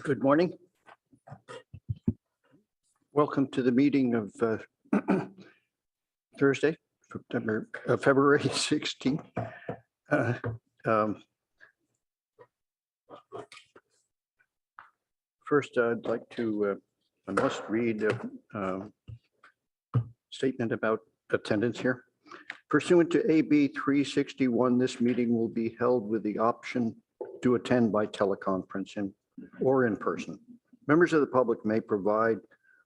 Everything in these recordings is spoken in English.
Good morning. Welcome to the meeting of Thursday, February 16th. First, I'd like to, I must read a statement about attendance here. Pursuant to AB 361, this meeting will be held with the option to attend by teleconference or in person. Members of the public may provide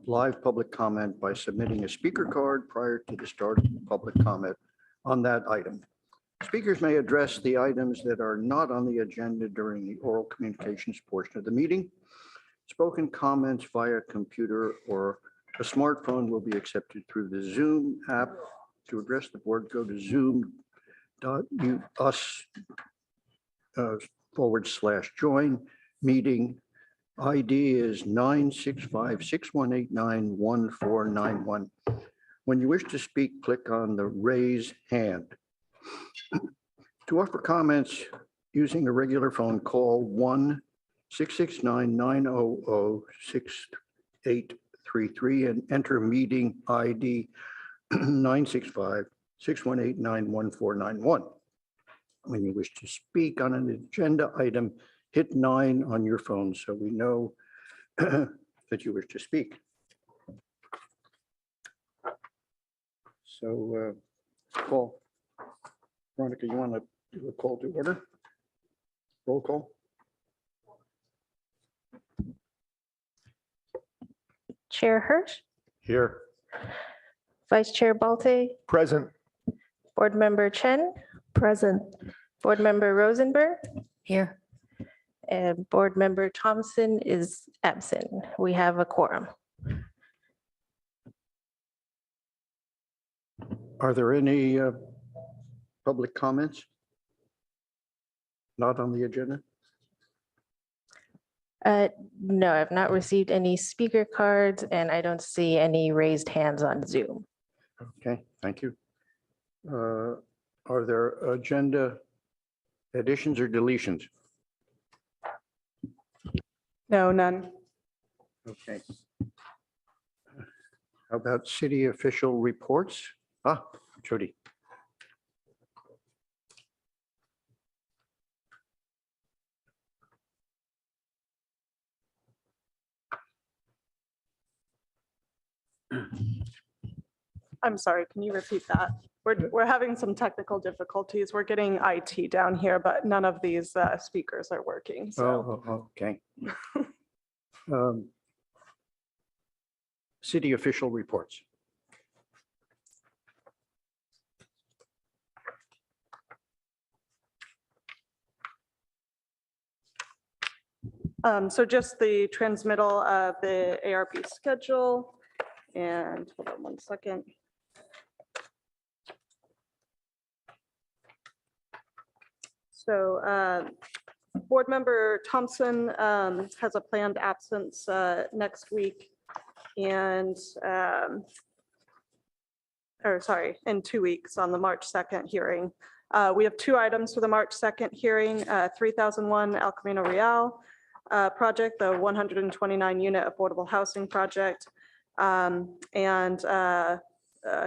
live public comment by submitting a speaker card prior to the start of the public comment on that item. Speakers may address the items that are not on the agenda during the oral communications portion of the meeting. Spoken comments via computer or a smartphone will be accepted through the Zoom app. To address the board, go to zoom.us/join meeting. ID is 965-6189-1491. When you wish to speak, click on the raise hand. To offer comments using a regular phone, call 1-669-900-6833 and enter meeting ID 965-6189-1491. When you wish to speak on an agenda item, hit 9 on your phone so we know that you wish to speak. So, call. Veronica, you want to do a call to order? Roll call. Chair Hirsch, Here. Vice Chair Balte, Present. Board Member Chen. Present. Board Member Rosenberg. Here. And Board Member Thompson is absent. We have a quorum. Are there any public comments? Not on the agenda? No, I've not received any speaker cards and I don't see any raised hands on Zoom. Okay, thank you. Are there agenda additions or deletions? No, none. Okay. How about city official reports? Jody. I'm sorry, can you repeat that? We're having some technical difficulties. We're getting IT down here, but none of these speakers are working. So Okay. City official reports. so just the transmittal of the ARP schedule. And hold on one second. So Board Member Thompson has a planned absence next week and, in 2 weeks on the March 2nd hearing. We have 2 items for the March 2nd hearing, 3001 El Camino Real project, the 129 unit affordable housing project, and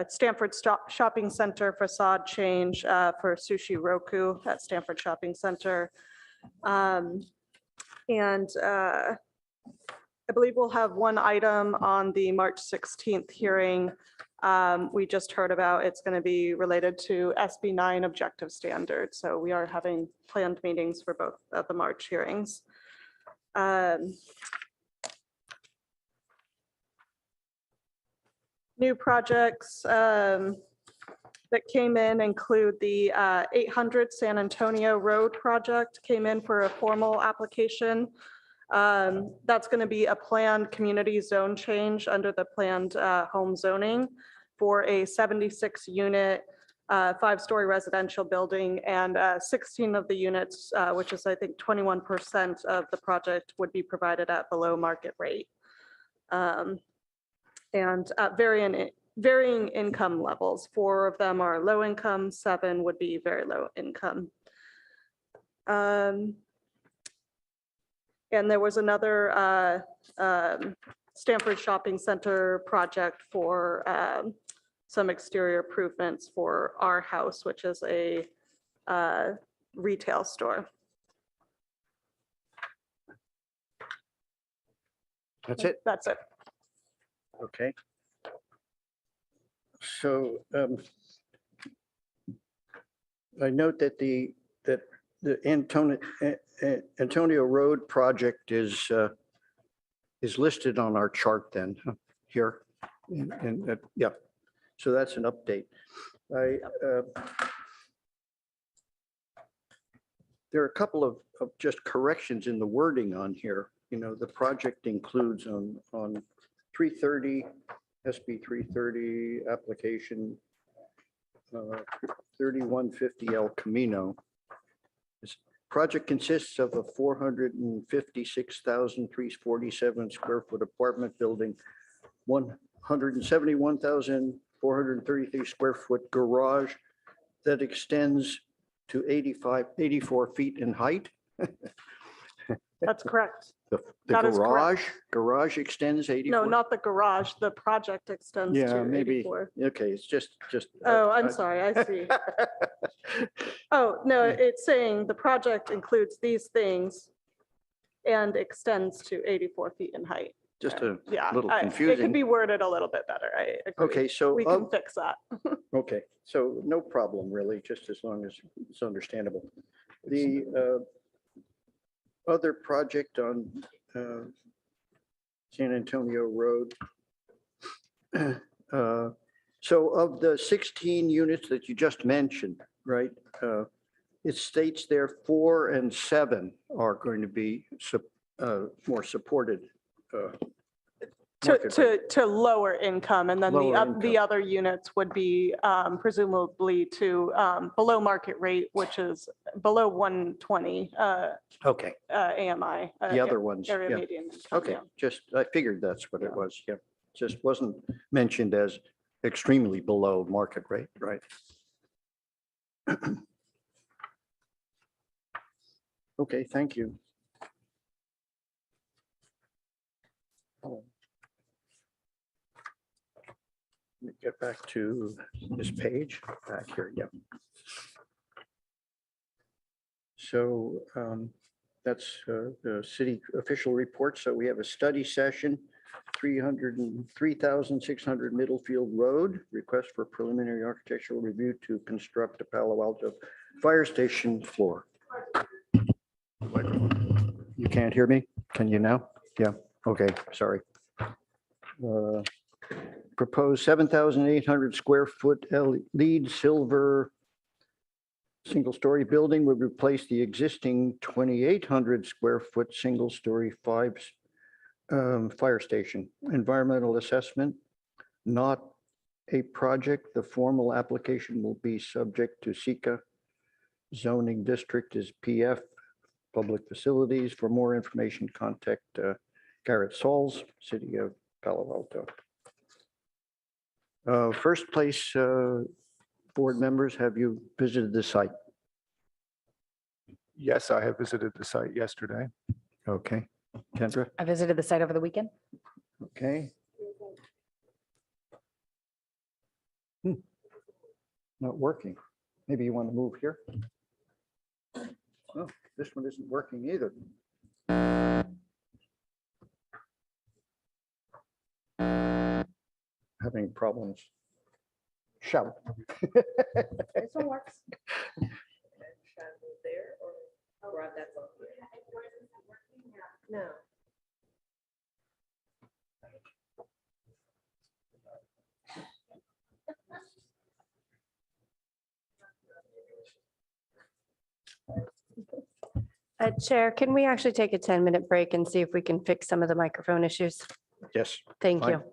Stanford Shopping Center facade change for Sushi Roku at Stanford Shopping Center. I believe we'll have one item on the March 16th hearing. We just heard about it's going to be related to SB 9 objective standards. So we are having planned meetings for both of the March hearings. New projects that came in include the 800 San Antonio Road project came in for a formal application. That's going to be a planned community zone change under the planned home zoning for a 76 unit 5-story residential building, and 16 of the units, which is I think 21% of the project, would be provided at below market rate. And at varying income levels. 4 of them are low income, 7 would be very low income. And there was another Stanford Shopping Center project for some exterior improvements for our house, which is a retail store. That's it? That's it. Okay. So I note that the Antonio Road project is listed on our chart then here. And yeah, so that's an update. There are a couple of just corrections in the wording on here. You know, the project includes on 330, SB 330 application 3150 El Camino. This project consists of a 456,347 square foot apartment building, 171,433 square foot garage that extends to 84 feet in height. That's correct. The That is correct. garage extends 84? No, not the garage. The project extends Yeah, to maybe. 84. Okay, it's just. Oh, I'm sorry. I see. Oh, no, it's saying the project includes these things and extends to 84 feet in height. Just a Yeah, little it could confusing. be worded a little bit better. I agree. Okay, so, We can fix that. okay, so no problem really, just as long as it's understandable. The other project on San Antonio Road. So of the 16 units that you just mentioned, right? It states there 4 and 7 are going to be more supported. market rate. To lower income, and then Lower the income. other units would be presumably to below market rate, which is below 120 Okay, AMI. the other ones, Area yeah. median. income, Okay, yeah. just, I figured that's what it Yeah. was, yeah. Just wasn't mentioned as extremely below market rate, right? Okay, thank you. Let me get back to this page, back here, yeah. So that's the city official report. So we have a study session, 303,600 Middlefield Road, request for preliminary architectural review to construct a Palo Alto fire station floor. You can't hear me? Can you now? Yeah, okay, sorry. Proposed 7,800 square foot LEED silver single-story building would replace the existing 2,800 square foot single-story fire station. Environmental assessment, not a project. The formal application will be subject to SECA. Zoning district is PF, public facilities. For more information, contact Garrett Sauls, City of Palo Alto. First place, board members, have you visited the site? Yes, I have visited the site yesterday. Okay. Kendra? I visited the site over the weekend. Okay. Not working. Maybe you want to move here? Oh, this one isn't working either. Having problems. Shout. This one works. No. Chair, can we actually take a 10-minute break and see if we can fix some of the microphone issues? Yes. Thank Fine. you.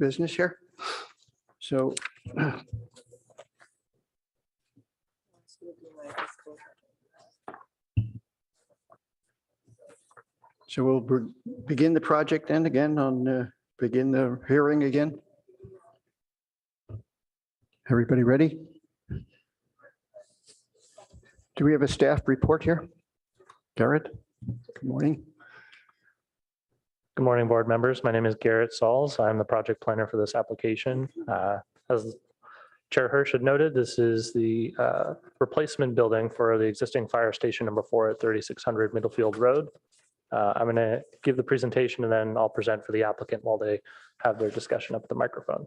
business here. So we'll begin the project then again begin the hearing again. Everybody ready? Do we have a staff report here? Garrett, good morning. Good morning, board members. My name is Garrett Sauls. I'm the project planner for this application. As Chair Hirsch had noted, this is the replacement building for the existing fire station number 4 at 3600 Middlefield Road. I'm going to give the presentation and then I'll present for the applicant while they have their discussion up at the microphone.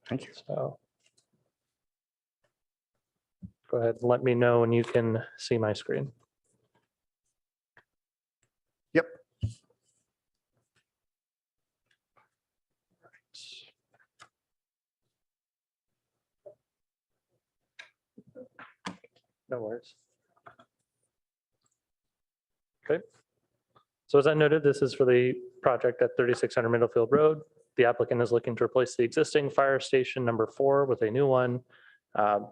Thank you. So go ahead and let me know when you can see my screen. Yep. No worries. Okay. So as I noted, this is for the project at 3600 Middlefield Road. The applicant is looking to replace the existing fire station number 4 with a new one.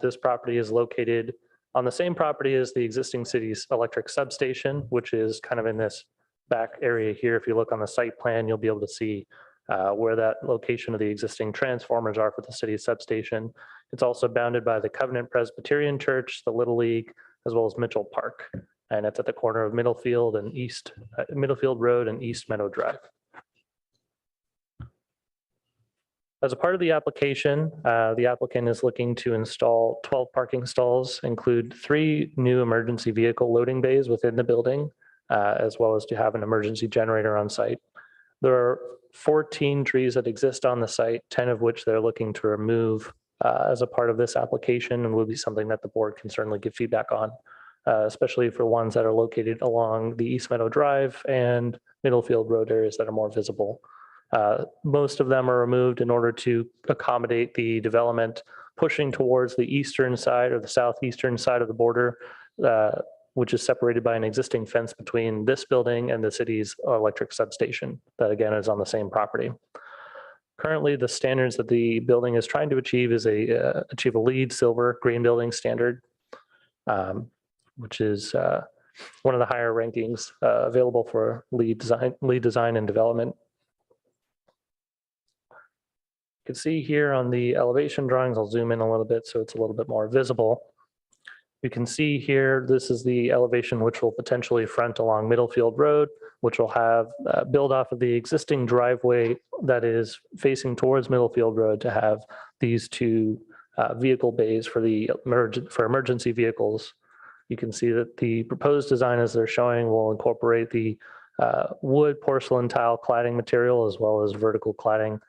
This property is located on the same property as the existing city's electric substation, which is kind of in this back area here. If you look on the site plan, you'll be able to see where that location of the existing transformers are for the city's substation. It's also bounded by the Covenant Presbyterian Church, the Little League, as well as Mitchell Park. And it's at the corner of Middlefield and Middlefield Road and East Meadow Drive. As a part of the application, the applicant is looking to install 12 parking stalls, include 3 new emergency vehicle loading bays within the building, as well as to have an emergency generator on site. There are 14 trees that exist on the site, 10 of which they're looking to remove as a part of this application, and will be something that the board can certainly give feedback on, especially for ones that are located along the East Meadow Drive and Middlefield Road areas that are more visible. Most of them are removed in order to accommodate the development pushing towards the eastern side or the southeastern side of the border, which is separated by an existing fence between this building and the city's electric substation that again is on the same property. Currently, the standards that the building is trying to achieve is achieve a LEED Silver green building standard, which is one of the higher rankings available for LEED design and development. You can see here on the elevation drawings, I'll zoom in a little bit so it's a little bit more visible. You can see here, this is the elevation which will potentially front along Middlefield Road, which will have build off of the existing driveway that is facing towards Middlefield Road to have these 2 vehicle bays for emergency vehicles. You can see that the proposed design as they're showing will incorporate the wood porcelain tile cladding material as well as vertical cladding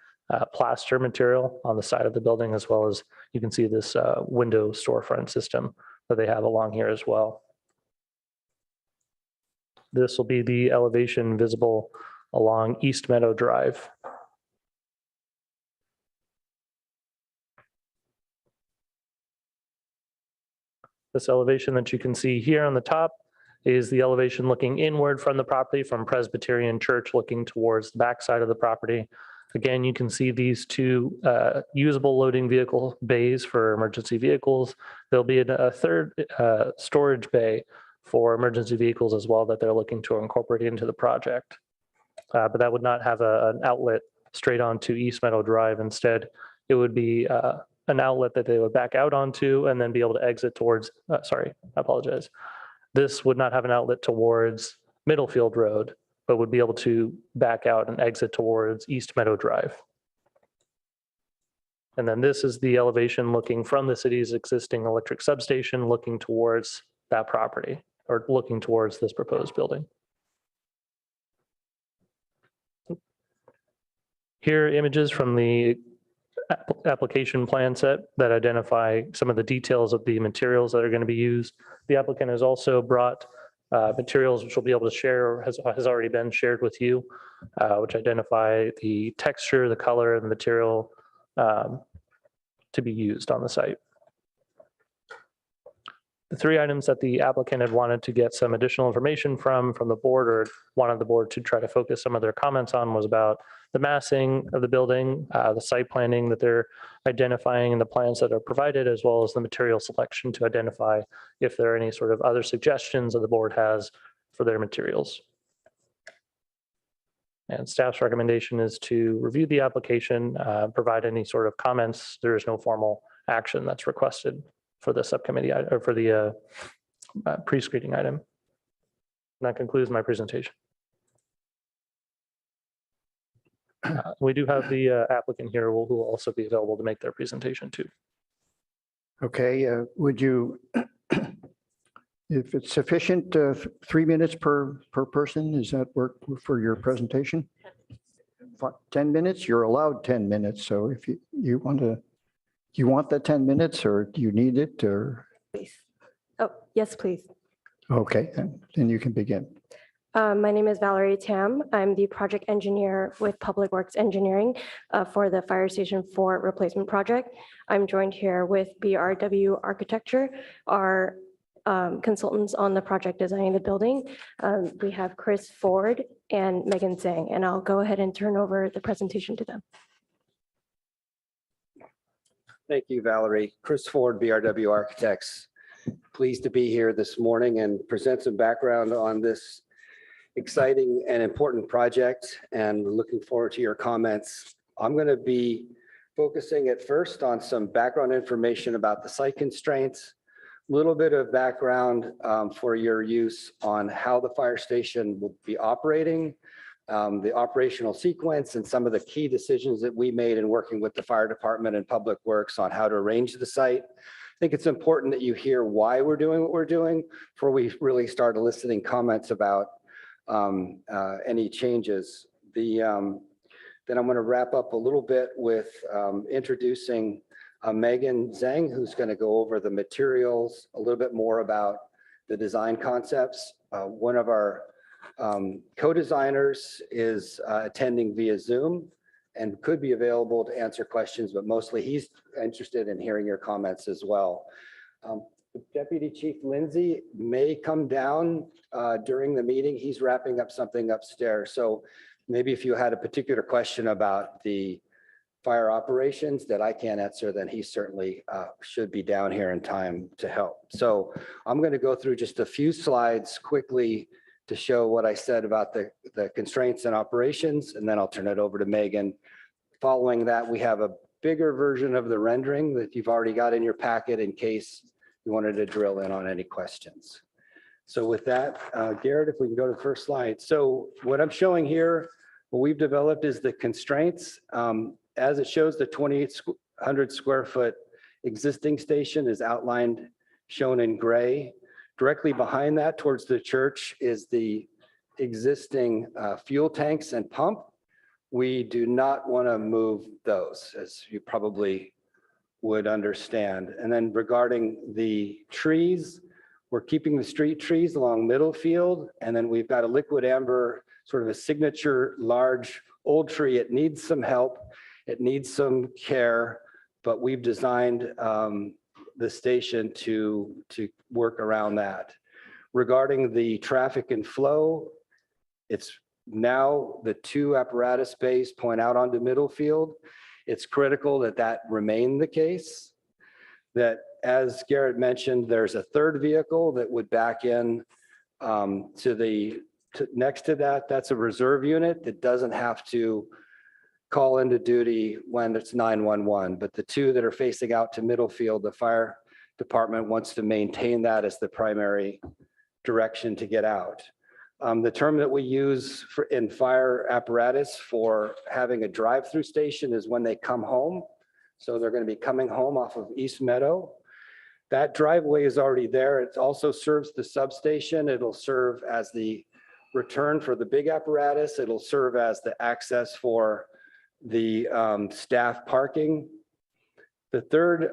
plaster material on the side of the building, as well as you can see this window storefront system that they have along here as well. This will be the elevation visible along East Meadow Drive. This elevation that you can see here on the top is the elevation looking inward from the property from Presbyterian Church looking towards the backside of the property. Again, you can see these 2 usable loading vehicle bays for emergency vehicles. There'll be a third storage bay for emergency vehicles as well that they're looking to incorporate into the project. But that would not have an outlet straight onto East Meadow Drive. Instead, it would be an outlet that they would back out onto and then be able to exit towards, sorry, I apologize. This would not have an outlet towards Middlefield Road, but would be able to back out and exit towards East Meadow Drive. And then this is the elevation looking from the city's existing electric substation, looking towards that property or looking towards this proposed building. Here are images from the application plan set that identify some of the details of the materials that are going to be used. The applicant has also brought materials which will be able to share, has already been shared with you, which identify the texture, the color, and the material to be used on the site. The three items that the applicant had wanted to get some additional information from the board, or wanted the board to try to focus some of their comments on, was about the massing of the building, the site planning that they're identifying in the plans that are provided, as well as the material selection to identify if there are any sort of other suggestions that the board has for their materials. And staff's recommendation is to review the application, provide any sort of comments. There is no formal action that's requested for the subcommittee or for the pre-screening item. And that concludes my presentation. We do have the applicant here who will also be available to make their presentation too. Okay, would you, if it's sufficient, 3 minutes per person, does that work for your presentation? 10 minutes, you're allowed 10 minutes. So if you want to, do you want the 10 minutes or do you need it or? Please. Oh, yes, please. Okay, then you can begin. My name is Valerie Tam. I'm the project engineer with Public Works Engineering for the Fire Station 4 replacement project. I'm joined here with BRW Architecture, our consultants on the project designing the building. We have Chris Ford and Megan Zhang, and I'll go ahead and turn over the presentation to them. Thank you, Valerie. Chris Ford, BRW Architects. Pleased to be here this morning and present some background on this exciting and important project, and looking forward to your comments. I'm going to be focusing at first on some background information about the site constraints, a little bit of background for your use on how the fire station will be operating, the operational sequence, and some of the key decisions that we made in working with the fire department and Public Works on how to arrange the site. I think it's important that you hear why we're doing what we're doing before we really start eliciting comments about any changes. Then I'm going to wrap up a little bit with introducing Megan Zhang, who's going to go over the materials, a little bit more about the design concepts. One of our co-designers is attending via Zoom and could be available to answer questions, but mostly he's interested in hearing your comments as well. Deputy Chief Lindsay may come down during the meeting. He's wrapping up something upstairs. So maybe if you had a particular question about the fire operations that I can't answer, then he certainly should be down here in time to help. So I'm going to go through just a few slides quickly to show what I said about the constraints and operations, and then I'll turn it over to Megan. Following that, we have a bigger version of the rendering that you've already got in your packet in case you wanted to drill in on any questions. So with that, Garrett, if we can go to the first slide. So what I'm showing here, what we've developed is the constraints. As it shows, the 2,800 square foot existing station is outlined, shown in gray. Directly behind that, towards the church, is the existing fuel tanks and pump. We do not want to move those, as you probably would understand. And then regarding the trees, we're keeping the street trees along Middlefield, and then we've got a liquid amber, sort of a signature large old tree. It needs some help. It needs some care, but we've designed the station to work around that. Regarding the traffic and flow, it's now the two apparatus bays point out onto Middlefield. It's critical that that remain the case. That, as Garrett mentioned, there's a third vehicle that would back in next to that. That's a reserve unit that doesn't have to call into duty when it's 911, but the two that are facing out to Middlefield, the fire department wants to maintain that as the primary direction to get out. The term that we use in fire apparatus for having a drive-through station is when they come home. So they're going to be coming home off of East Meadow. That driveway is already there. It also serves the substation. It'll serve as the return for the big apparatus. It'll serve as the access for the staff parking. The third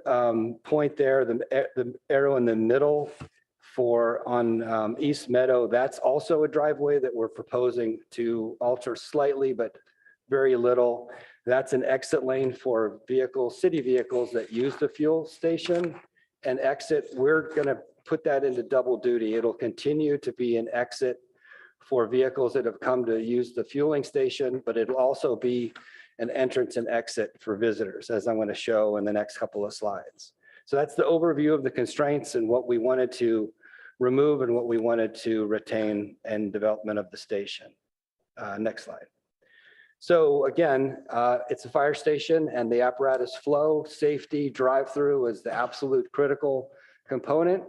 point there, the arrow in the middle on East Meadow, that's also a driveway that we're proposing to alter slightly, but very little. That's an exit lane for city vehicles that use the fuel station and exit. We're going to put that into double duty. It'll continue to be an exit for vehicles that have come to use the fueling station, but it'll also be an entrance and exit for visitors, as I'm going to show in the next couple of slides. So that's the overview of the constraints and what we wanted to remove and what we wanted to retain and development of the station. Next slide. So again, it's a fire station and the apparatus flow, safety, drive-through is the absolute critical component.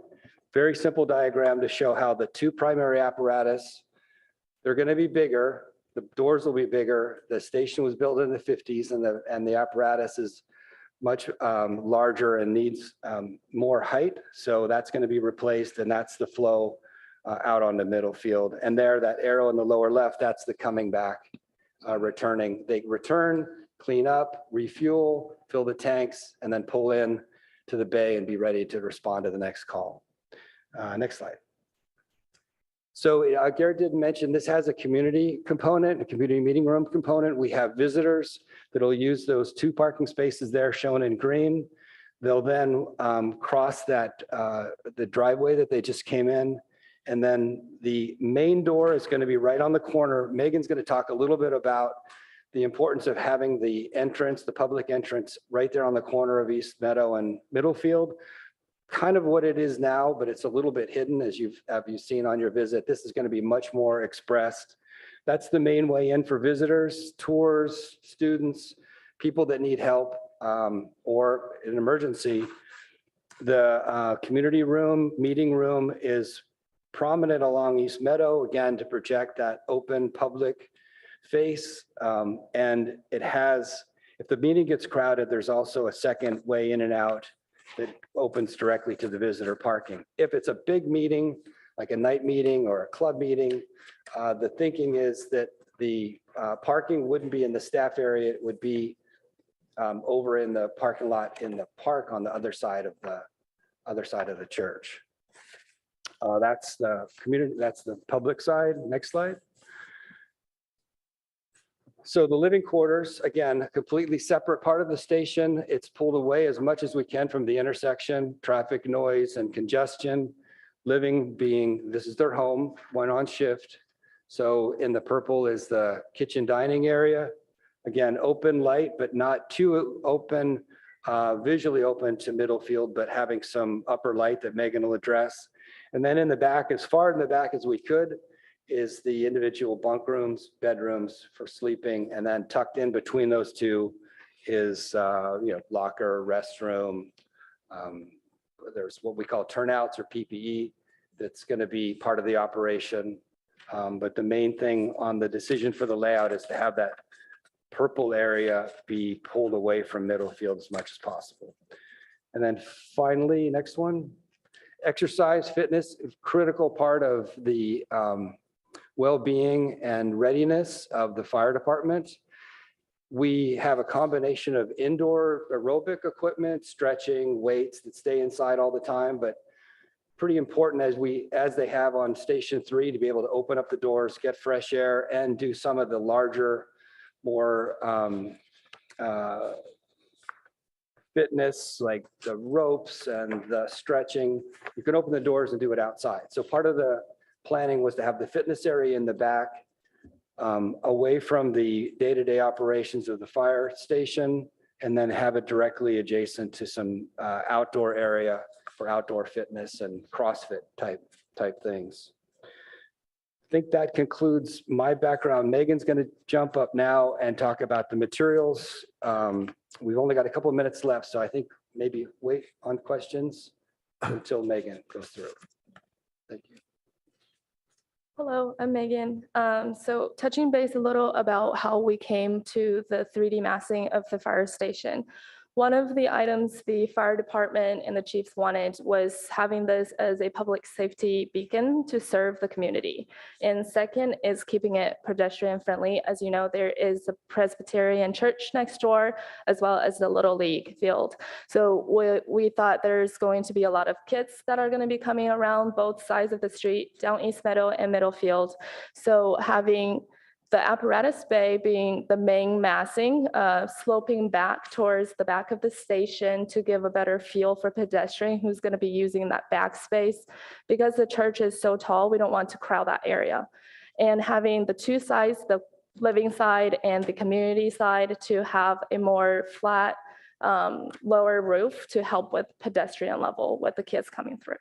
Very simple diagram to show how the two primary apparatus, they're going to be bigger. The doors will be bigger. The station was built in the 50s and the apparatus is much larger and needs more height. So that's going to be replaced and that's the flow out on the middle field. And there, that arrow in the lower left, that's the coming back, returning. They return, clean up, refuel, fill the tanks, and then pull in to the bay and be ready to respond to the next call. Next slide. So Garrett did mention this has a community component, a community meeting room component. We have visitors that'll use those two parking spaces there shown in green. They'll then cross that the driveway that they just came in. And then the main door is going to be right on the corner. Megan's going to talk a little bit about the importance of having the entrance, the public entrance right there on the corner of East Meadow and Middlefield. Kind of what it is now, but it's a little bit hidden as you've seen on your visit. This is going to be much more expressed. That's the main way in for visitors, tours, students, people that need help or an emergency. The community room, meeting room is prominent along East Meadow, again, to project that open public face. And it has, if the meeting gets crowded, there's also a second way in and out that opens directly to the visitor parking. If it's a big meeting, like a night meeting or a club meeting, the thinking is that the parking wouldn't be in the staff area, it would be over in the parking lot in the park on the other side of the church. That's the community, that's the public side. Next slide. So the living quarters, again, a completely separate part of the station. It's pulled away as much as we can from the intersection, traffic noise and congestion. Living being, this is their home, one on shift. So in the purple is the kitchen dining area. Again, open light, but not too open, visually open to Middlefield, but having some upper light that Megan will address. And then in the back, as far in the back as we could, is the individual bunk rooms, bedrooms for sleeping, and then tucked in between those two is locker, restroom. There's what we call turnouts or PPE that's going to be part of the operation. But the main thing on the decision for the layout is to have that purple area be pulled away from Middlefield as much as possible. And then finally, next one, exercise, fitness, critical part of the well-being and readiness of the fire department. We have a combination of indoor aerobic equipment, stretching, weights that stay inside all the time, but pretty important as they have on Station 3 to be able to open up the doors, get fresh air, and do some of the larger, more fitness, like the ropes and the stretching. You can open the doors and do it outside. So part of the planning was to have the fitness area in the back, away from the day-to-day operations of the fire station, and then have it directly adjacent to some outdoor area for outdoor fitness and CrossFit type things. I think that concludes my background. Megan's going to jump up now and talk about the materials. We've only got a couple of minutes left, so I think maybe wait on questions until Megan goes through. Thank you. Hello, I'm Megan. So touching base a little about how we came to the 3D massing of the fire station. One of the items the fire department and the chiefs wanted was having this as a public safety beacon to serve the community. And second is keeping it pedestrian friendly. As you know, there is a Presbyterian church next door, as well as the Little League field. So we thought there's going to be a lot of kids that are going to be coming around both sides of the street, down East Meadow and Middlefield. So having The apparatus bay being the main massing, sloping back towards the back of the station to give a better feel for pedestrian who's going to be using that back space. Because the church is so tall, we don't want to crowd that area. And having the two sides, the living side and the community side, to have a more flat, lower roof to help with pedestrian level with the kids coming through.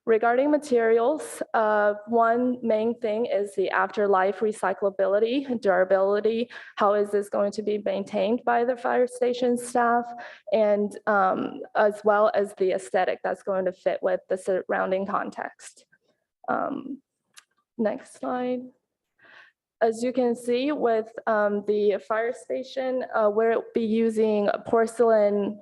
Regarding materials, one main thing is the afterlife recyclability and durability. How is this going to be maintained by the fire station staff? And as well as the aesthetic that's going to fit with the surrounding context. Next slide. As you can see with the fire station, we'll be using porcelain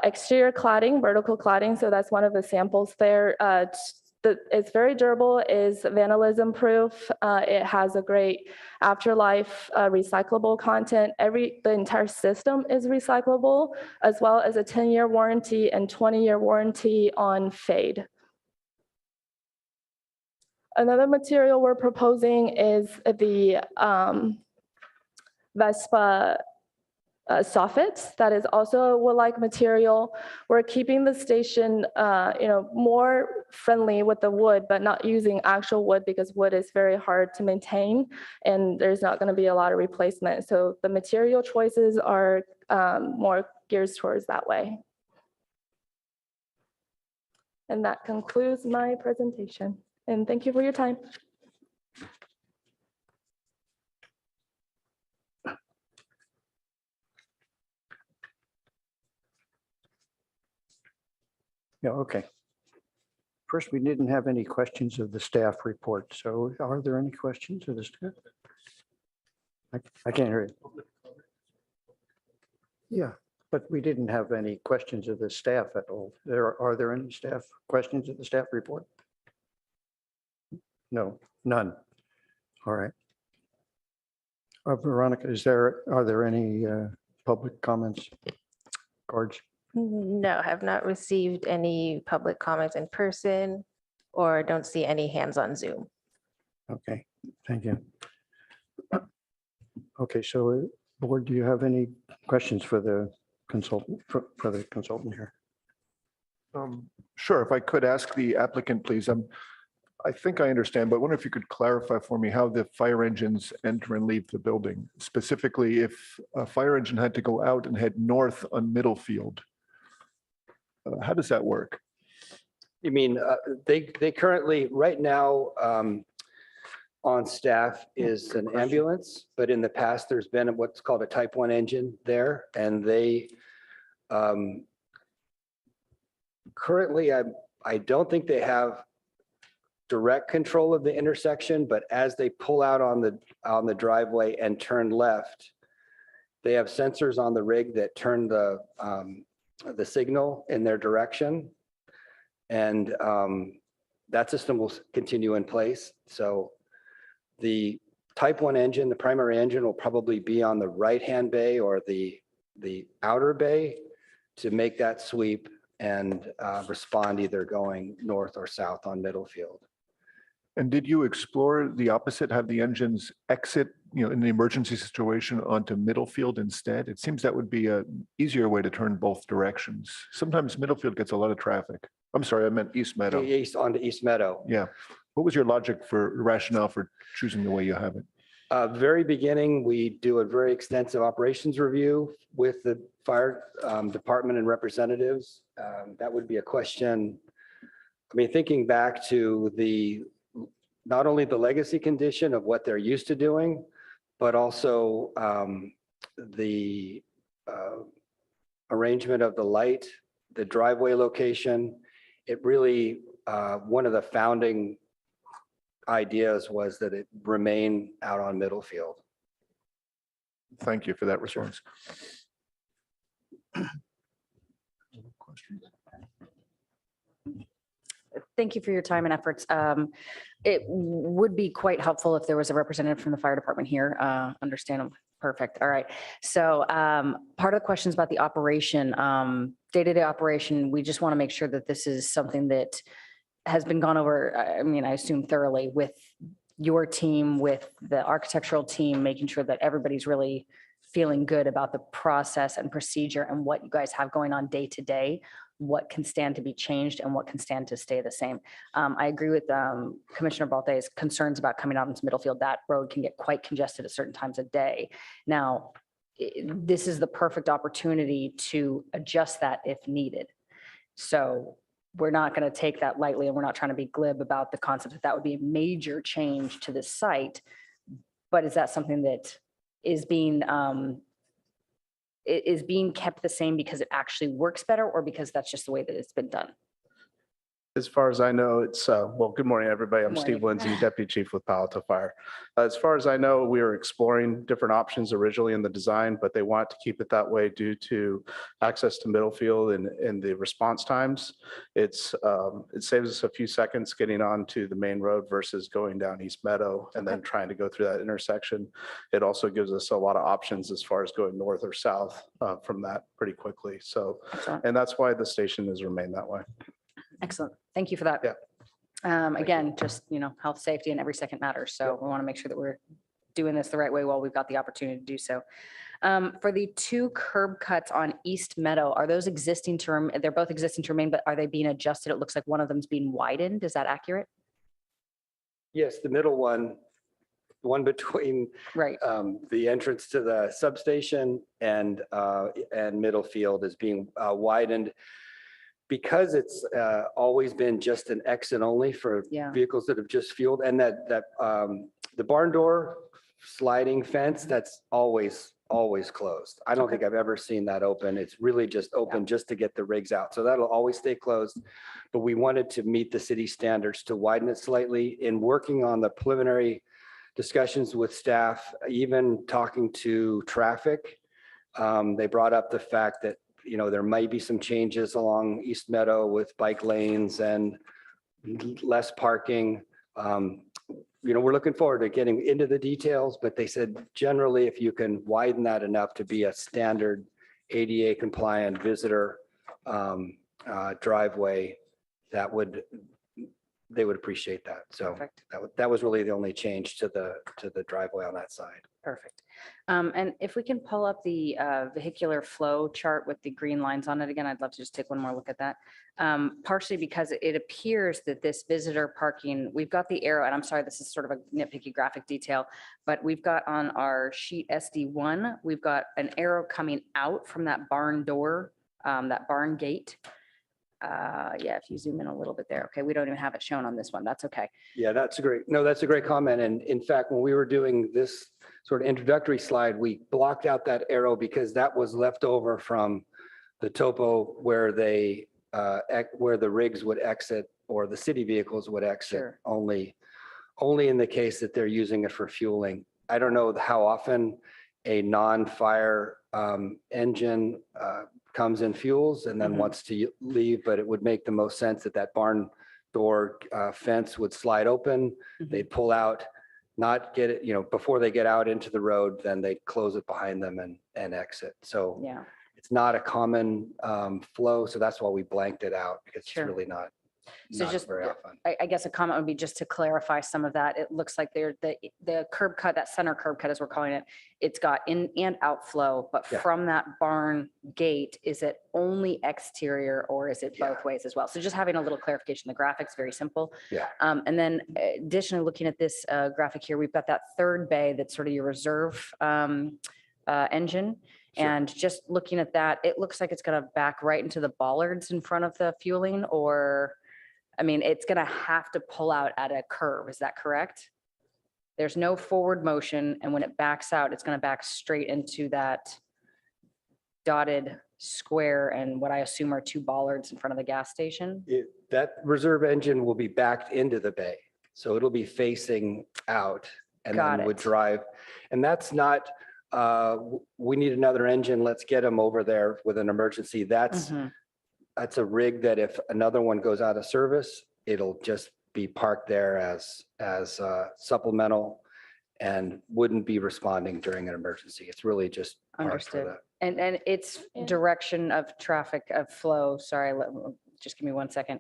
exterior cladding, vertical cladding. So that's one of the samples there. It's very durable, is vandalism proof. It has a great afterlife recyclable content. The entire system is recyclable, as well as a 10-year warranty and 20-year warranty on fade. Another material we're proposing is the Vespa soffit. That is also a wood-like material. We're keeping the station more friendly with the wood, but not using actual wood because wood is very hard to maintain and there's not going to be a lot of replacement. So the material choices are more geared towards that way. And that concludes my presentation. And thank you for your time. Yeah, okay. First, we didn't have any questions of the staff report. So are there any questions of the staff? I can't hear you. Yeah, but we didn't have any questions of the staff at all. Are there any staff questions of the staff report? No, none. All right. Veronica, are there any public comments? Cards? No, have not received any public comments in person or don't see any hands on Zoom. Okay, thank you. Okay, so board, do you have any questions for the consultant, for the consultant here? Sure, if I could ask the applicant, please. I think I understand, but I wonder if you could clarify for me how the fire engines enter and leave the building. Specifically, if a fire engine had to go out and head north on Middlefield, how does that work? You mean, they currently, right now, on staff is an ambulance, but in the past, there's been what's called a type 1 engine there, and they currently, I don't think they have direct control of the intersection, but as they pull out on the driveway and turn left, they have sensors on the rig that turn the signal in their direction. And that system will continue in place. So the type 1 engine, the primary engine, will probably be on the right-hand bay or the outer bay to make that sweep and respond either going north or south on Middlefield. And did you explore the opposite, have the engines exit, in the emergency situation onto Middlefield instead? It seems that would be an easier way to turn both directions. Sometimes Middlefield gets a lot of traffic. I'm sorry, I meant East Meadow. Onto East Meadow. Yeah. What was your logic for rationale for choosing the way you have it? Very beginning, we do a very extensive operations review with the fire department and representatives. That would be a question. I mean, thinking back to not only the legacy condition of what they're used to doing, but also the arrangement of the light, the driveway location. It really, one of the founding ideas was that it remain out on Middlefield. Thank you for that response. Thank you for your time and efforts. It would be quite helpful if there was a representative from the fire department here. Understand. Perfect. All right. So part of the questions about the operation, day-to-day operation, we just want to make sure that this is something that has been gone over, I mean, I assume thoroughly with your team with the architectural team, making sure that everybody's really feeling good about the process and procedure and what you guys have going on day to day, what can stand to be changed and what can stand to stay the same. I agree with Commissioner Balte's concerns about coming out into Middlefield. That road can get quite congested at certain times of day. Now, this is the perfect opportunity to adjust that if needed. So we're not going to take that lightly, and we're not trying to be glib about the concept that that would be a major change to this site. But is that something that is being kept the same because it actually works better, or because that's just the way that it's been done? As far as I know, it's, well, good morning, everybody. I'm Good Steve morning. Lindsay, Deputy Chief with Palo Alto Fire. As far as I know, we were exploring different options originally in the design, but they want to keep it that way due to access to Middlefield and the response times. It saves us a few seconds getting onto the main road versus going down East Meadow and then trying to go through that intersection. It also gives us a lot of options as far as going north or south from that pretty quickly. So, Excellent. and that's why the station has remained that way. Excellent. Thank you for that. Yeah. Again, just, health, safety, and every second matters. So we want to make sure that we're doing this the right way while we've got the opportunity to do so. For the 2 curb cuts on East Meadow, are those existing to remain? They're both existing to remain, but are they being adjusted? It looks like one of them's being widened. Is that accurate? Yes, the middle one between Right. the entrance to the substation and Middlefield is being widened because it's always been just an exit only for Yeah. vehicles that have just fueled, and that the barn door sliding fence, that's always closed. I don't think I've ever seen that open. It's really just open just to get the rigs out. So that'll always stay closed. But we wanted to meet the city standards to widen it slightly. In working on the preliminary discussions with staff, even talking to traffic, they brought up the fact that there might be some changes along East Meadow with bike lanes and less parking. We're looking forward to getting into the details, but they said generally, if you can widen that enough to be a standard ADA compliant visitor driveway, they would appreciate that. So Perfect. that was really the only change to the driveway on that side. Perfect. And if we can pull up the vehicular flow chart with the green lines on it again, I'd love to just take one more look at that. Partially because it appears that this visitor parking, we've got the arrow, and I'm sorry, this is sort of a nitpicky graphic detail, but we've got on our sheet SD1, we've got an arrow coming out from that barn door, that barn gate. Yeah, if you zoom in a little bit there. Okay, we don't even have it shown on this one. That's okay. Yeah, that's a great comment. And in fact, when we were doing this sort of introductory slide, we blocked out that arrow because that was left over from the topo where where the rigs would exit or the city vehicles would exit. Sure. Only in the case that they're using it for fueling. I don't know how often a non-fire engine comes and fuels and then wants to leave, but it would make the most sense that barn door fence would slide open. They'd pull out, not get it, before they get out into the road, then they close it behind them and exit. So Yeah. it's not a common flow. So that's why we blanked it out, because it's Sure. really not So just, very often. I guess a comment would be just to clarify some of that. It looks like the curb cut, that center curb cut as we're calling it, it's got in and outflow, but Yeah. from that barn gate, is it only exterior or is it both ways as well? So just having a little clarification, the graphics, very simple. Yeah. And then additionally, looking at this graphic here, we've got that third bay that's sort of your reserve engine. Sure. And just looking at that, it looks like it's going to back right into the bollards in front of the fueling, or it's going to have to pull out at a curve. Is that correct? There's no forward motion. And when it backs out, it's going to back straight into that dotted square and what I assume are 2 bollards in front of the gas station. That reserve engine will be backed into the bay. So it'll be facing out and Got then would it. drive. And that's not, we need another engine. Let's get them over there with an emergency. That's a rig that if another one goes out of service, it'll just be parked there as supplemental and wouldn't be responding during an emergency. It's really just parked for Understood. that. And its Yeah. direction of traffic of flow, sorry, just give me 1 second,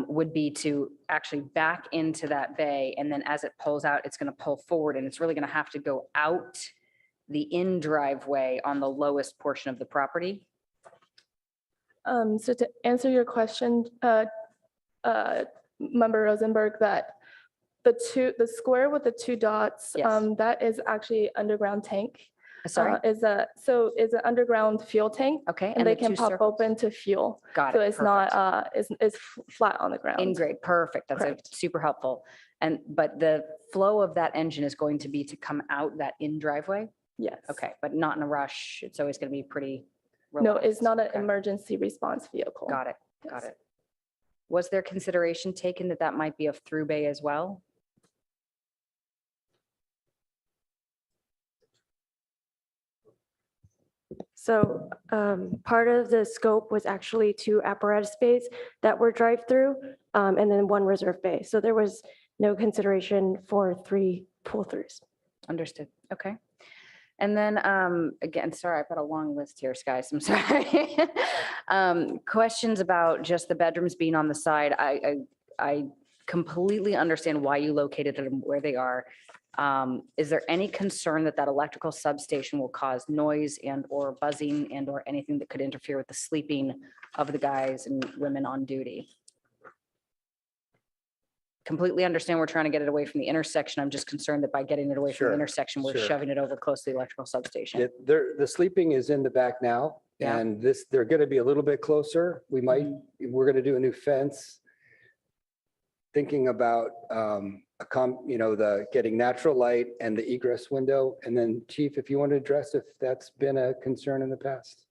would be to actually back into that bay. And then as it pulls out, it's going to pull forward and it's really going to have to go out the in driveway on the lowest portion of the property. So to answer your question, Member Rosenberg, that the square with the 2 dots, Yes. that is actually underground tank. Sorry. Is an underground fuel tank, Okay. and they the can 2 pop circles? open to fuel. Got So it. it's Perfect. not, it's flat on the ground. In grade, perfect. That's Correct. super helpful. But the flow of that engine is going to be to come out that in driveway? Yes. Okay, but not in a rush. It's always going to be pretty. No, it's relaxed. not an Okay. emergency response vehicle. Got it, got Yes. it. Was there consideration taken that that might be a through bay as well? So part of the scope was actually 2 apparatus bays that were drive-through and then 1 reserve bay. So there was no consideration for 3 pull-throughs. Understood, okay. And then, again, sorry, I've got a long list here, guys, I'm sorry. Questions about just the bedrooms being on the side. I completely understand why you located them where they are. Is there any concern that that electrical substation will cause noise and or buzzing and or anything that could interfere with the sleeping of the guys and women on duty? Completely understand we're trying to get it away from the intersection. I'm just concerned that by getting it away from Sure, the intersection, we're sure. shoving it over close to the electrical substation. The sleeping is in the back now, Yeah. and they're going to be a little bit closer. We're going to do a new fence. Thinking about, the getting natural light and the egress window. And then Chief, if you want to address if that's been a concern in the past.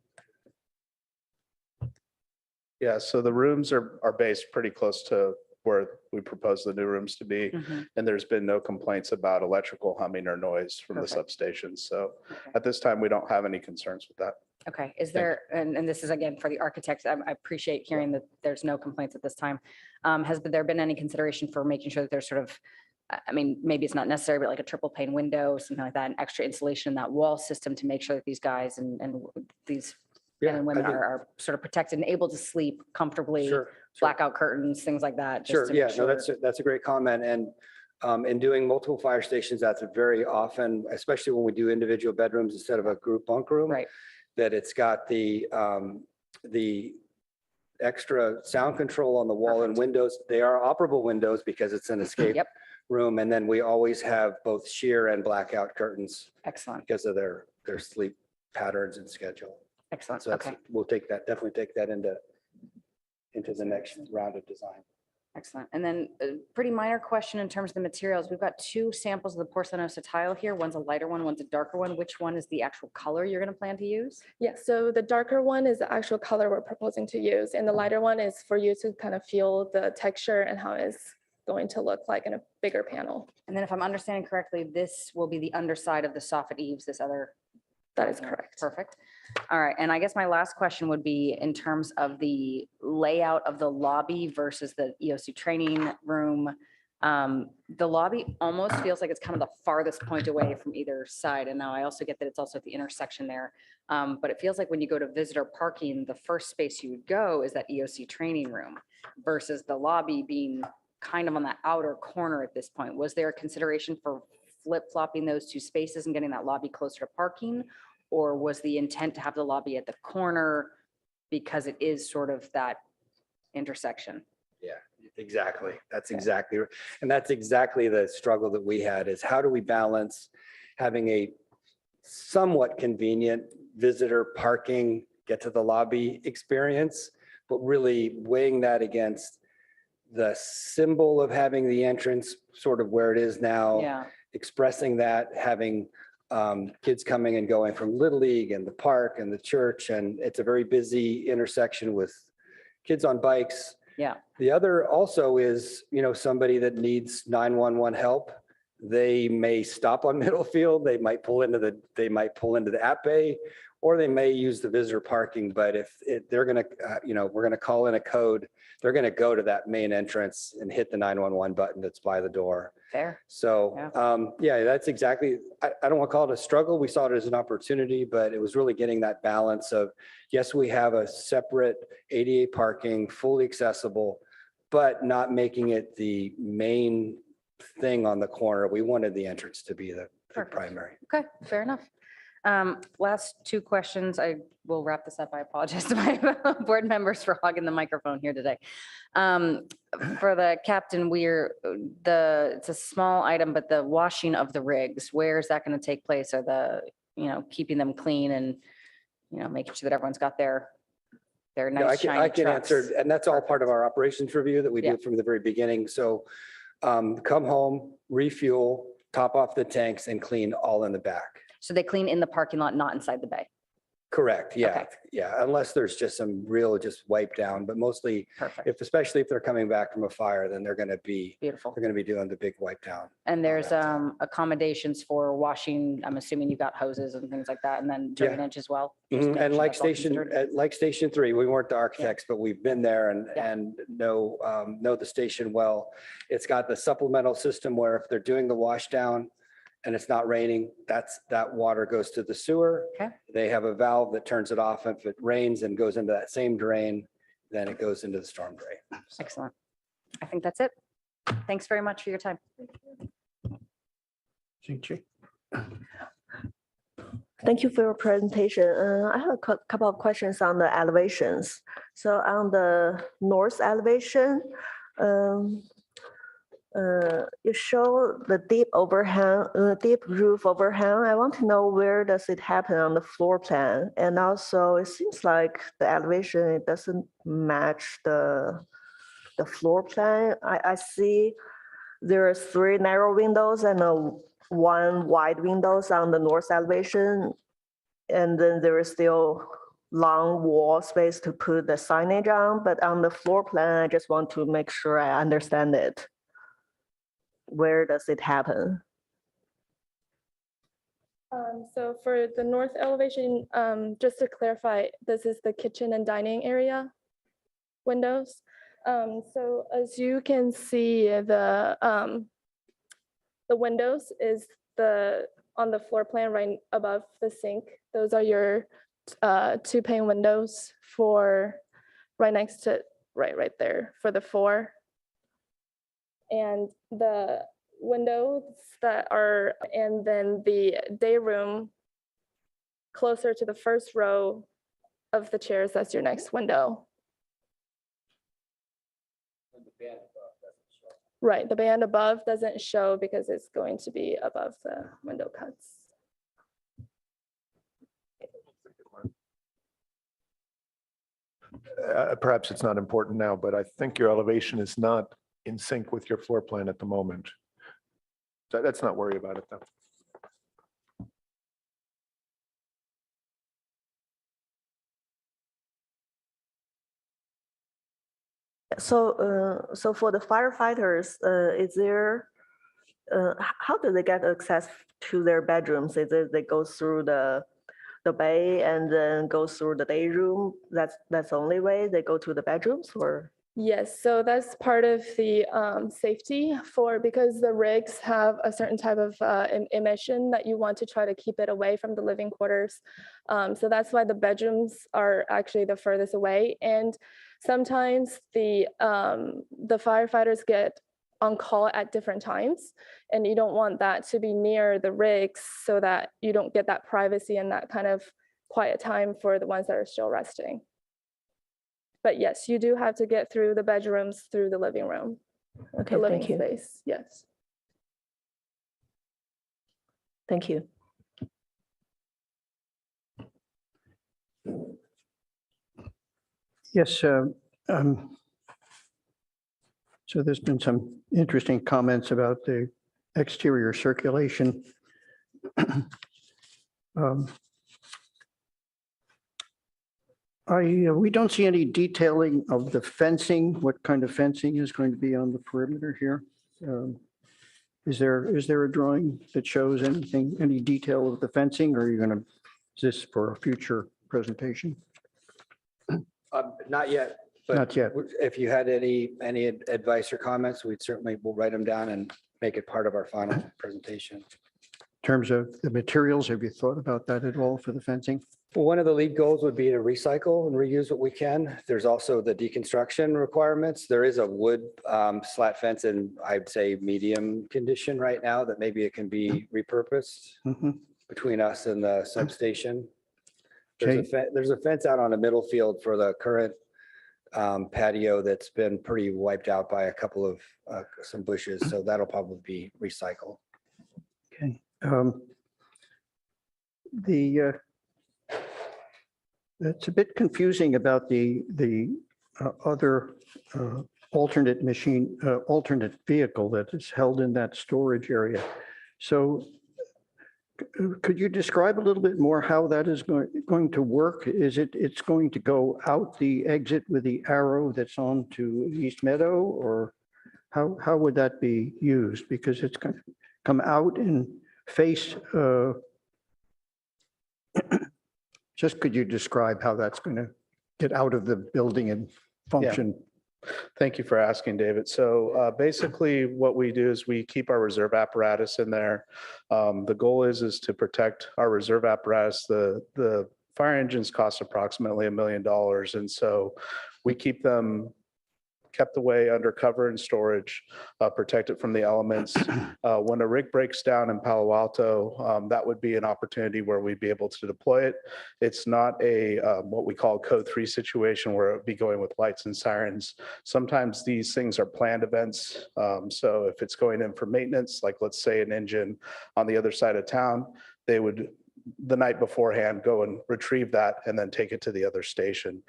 Yeah, so the rooms are based pretty close to where we propose the new rooms to be. Mhm. And there's been no complaints about electrical humming or noise from the Perfect. substations. So Okay. at this time, we don't have any concerns with that. Okay, is there, and this is again for the architects, I appreciate hearing that there's no complaints at this time. Has there been any consideration for making sure that there's sort of, I mean, maybe it's not necessary, but like a triple pane window, something like that, an extra insulation in that wall system to make sure that these guys and these men and women are sort of protected and able to sleep comfortably, Sure. blackout curtains, things like that. just Sure, to yeah, make no, sure- that's a great comment. And in doing multiple fire stations, that's a very often, especially when we do individual bedrooms instead of a group bunk room. Right. That it's got the extra sound control on the wall and windows. They are operable windows because it's an escape Yep. room. And then we always have both sheer and blackout curtains Excellent, because of their sleep patterns and schedule. excellent, So okay. we'll definitely take that into the next round of design. Excellent. And then a pretty minor question in terms of the materials. We've got 2 samples of the porcelanosa tile here. One's a lighter one, one's a darker one. Which one is the actual color you're going to plan to use? Yeah, so the darker one is the actual color we're proposing to use, and the lighter one is for you to kind of feel the texture and how it's going to look like in a bigger panel. And then if I'm understanding correctly, this will be the underside of the soffit eaves, this other. That is Yeah, correct. Perfect. All right. And I guess my last question would be in terms of the layout of the lobby versus the EOC training room. The lobby almost feels like it's kind of the farthest point away from either side. And now I also get that it's also at the intersection there. But it feels like when you go to visitor parking, the first space you would go is that EOC training room versus the lobby being kind of on the outer corner at this point. Was there a consideration for flip-flopping those 2 spaces and getting that lobby closer to parking? Or was the intent to have the lobby at the corner because it is sort of that intersection? Yeah, exactly. That's exactly, and that's exactly the struggle that we had is how do we balance having a somewhat convenient visitor parking, get to the lobby experience, but really weighing that against the symbol of having the entrance sort of where it is now, Yeah, expressing that, having kids coming and going from Little League and the park and the church. And it's a very busy intersection with kids on bikes. yeah, The other also is, somebody that needs 911 help. They may stop on Middlefield, they might pull into the app bay, or they may use the visitor parking. But if they're going to, we're going to call in a code, they're going to go to that main entrance and hit the 911 button that's by the door. Fair. So, yeah, that's exactly, I don't want to call it a struggle. We saw it as an opportunity, but it was really getting that balance of, yes, we have a separate ADA parking, fully accessible, but not making it the main thing on the corner. We wanted the entrance to be the Perfect. primary. Okay, fair enough. Last two questions. I will wrap this up. I apologize to my board members for hogging the microphone here today. For the captain, it's a small item, but the washing of the rigs, where is that going to take place? Are keeping them clean and, making sure that everyone's got their Yeah, nice shiny I can trucks? answer, and that's all part of our operations review that we Yeah. do from the very beginning. So come home, refuel, top off the tanks and clean all in the back. So they clean in the parking lot, not inside the bay? Correct. Yeah. Okay. Yeah. Unless there's just some real wipe down, but mostly Perfect. especially if they're coming back from a fire, then they're going to be Beautiful. doing the big wipe down. And there's accommodations for washing. I'm assuming you've got hoses and things like that, and then Yeah. drainage as well. Just making And sure like that's all considered. Station 3, we weren't the architects, but we've been there Yeah. and know the station well. It's got the supplemental system where if they're doing the wash down and it's not raining, that water goes to the sewer. Okay. They have a valve that turns it off. If it rains and goes into that same drain, then it goes into the storm drain. So, Excellent. I think that's it. Thanks very much for your time. Thank you for your presentation. I have a couple of questions on the elevations. So on the north elevation, you show the deep roof overhang. I want to know where does it happen on the floor plan? And also it seems like the elevation, it doesn't match the floor plan. I see there are 3 narrow windows and 1 wide windows on the north elevation. And then there is still long wall space to put the signage on, but on the floor plan, I just want to make sure I understand it. Where does it happen? So for the north elevation, just to clarify, this is the kitchen and dining area windows. So as you can see, the windows is on the floor plan right above the sink. Those are your 2 pane windows for right next to right there for the 4. And the windows and then the day room closer to the first row of the chairs, that's your next window. Right, the band above doesn't show because it's going to be above the window cuts. Perhaps it's not important now, but I think your elevation is not in sync with your floor plan at the moment. Let's not worry about it though. So for the firefighters, is there, how do they get access to their bedrooms? Is it they go through the bay and then go through the day room? That's the only way they go to the bedrooms, or? Yes, so that's part of the safety because the rigs have a certain type of emission that you want to try to keep it away from the living quarters. So that's why the bedrooms are actually the furthest away. And sometimes the firefighters get on call at different times, and you don't want that to be near the rigs so that you don't get that privacy and that kind of quiet time for the ones that are still resting. But yes, you do have to get through the bedrooms through the living room. Okay, the living thank you. space, yes. Thank you. Yes. So there's been some interesting comments about the exterior circulation. We don't see any detailing of the fencing, what kind of fencing is going to be on the perimeter here. Is there a drawing that shows anything, any detail of the fencing, or are you going to, is this for a future presentation? Not yet, but Not yet. if you had any advice or comments, we'd certainly, we'll write them down and make it part of our final presentation. In terms of the materials, have you thought about that at all for the fencing? Well, one of the lead goals would be to recycle and reuse what we can. There's also the deconstruction requirements. There is a wood slat fence in, I'd say, medium condition right now that maybe it can be repurposed Mhm. between us and the substation. Okay. There's a fence out on a middle field for the current patio that's been pretty wiped out by a couple of some bushes. So that'll probably be recycled. Okay. It's a bit confusing about the other alternate vehicle that is held in that storage area. So could you describe a little bit more how that is going to work? It's going to go out the exit with the arrow that's on to East Meadow, or how would that be used? Because it's going to come out and face, just could you describe how that's going to get out of the building and function? Thank you for asking, David. So basically what we do is we keep our reserve apparatus in there. The goal is to protect our reserve apparatus. The fire engines cost approximately $1 million. And so we keep them kept away under cover and storage, protected from the elements. When a rig breaks down in Palo Alto, that would be an opportunity where we'd be able to deploy it. It's not a what we call code 3 situation where it would be going with lights and sirens. Sometimes these things are planned events. So if it's going in for maintenance, like let's say an engine on the other side of town, they would the night beforehand go and retrieve that and then take it to the other station.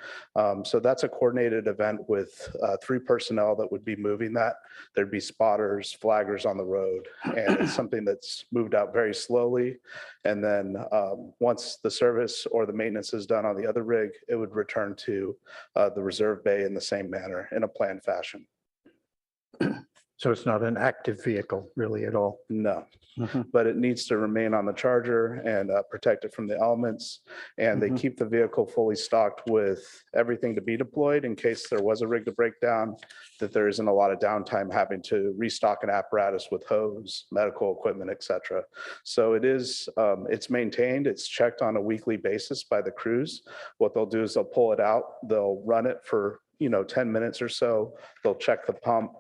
So that's a coordinated event with 3 personnel that would be moving that. There'd be spotters, flaggers on the road, and it's something that's moved out very slowly. And then once the service or the maintenance is done on the other rig, it would return to the reserve bay in the same manner in a planned fashion. So it's not an active vehicle really at all? No. Mhm. But it needs to remain on the charger and protect it from the elements. And they Mhm. keep the vehicle fully stocked with everything to be deployed in case there was a rig to break down, that there isn't a lot of downtime having to restock an apparatus with hose, medical equipment, et cetera. So it is, it's maintained, it's checked on a weekly basis by the crews. What they'll do is they'll pull it out, they'll run it for 10 minutes or so, they'll check the pump,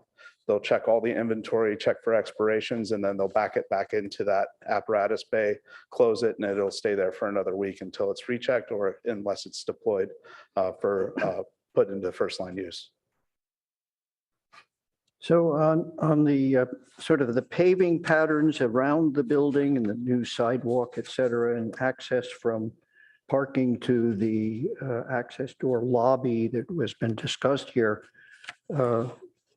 they'll check all the inventory, check for expirations, and then they'll back it back into that apparatus bay, close it, and it'll stay there for another week until it's rechecked or unless it's deployed for put into first line use. So on the sort of the paving patterns around the building and the new sidewalk, et cetera, and access from parking to the access door lobby that has been discussed here,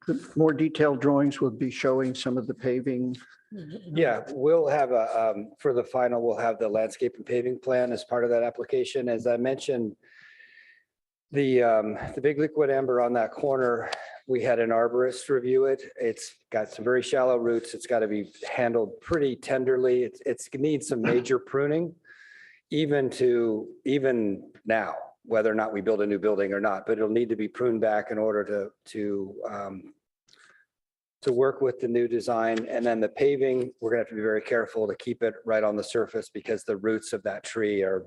the more detailed drawings will be showing some of the paving. Yeah, we'll have for the final, we'll have the landscape and paving plan as part of that application. As I mentioned, the big liquid amber on that corner, we had an arborist review it. It's got some very shallow roots. It's got to be handled pretty tenderly. It needs some major pruning, even now, whether or not we build a new building or not, but it'll need to be pruned back in order to work with the new design. And then the paving, we're gonna have to be very careful to keep it right on the surface because the roots of that tree are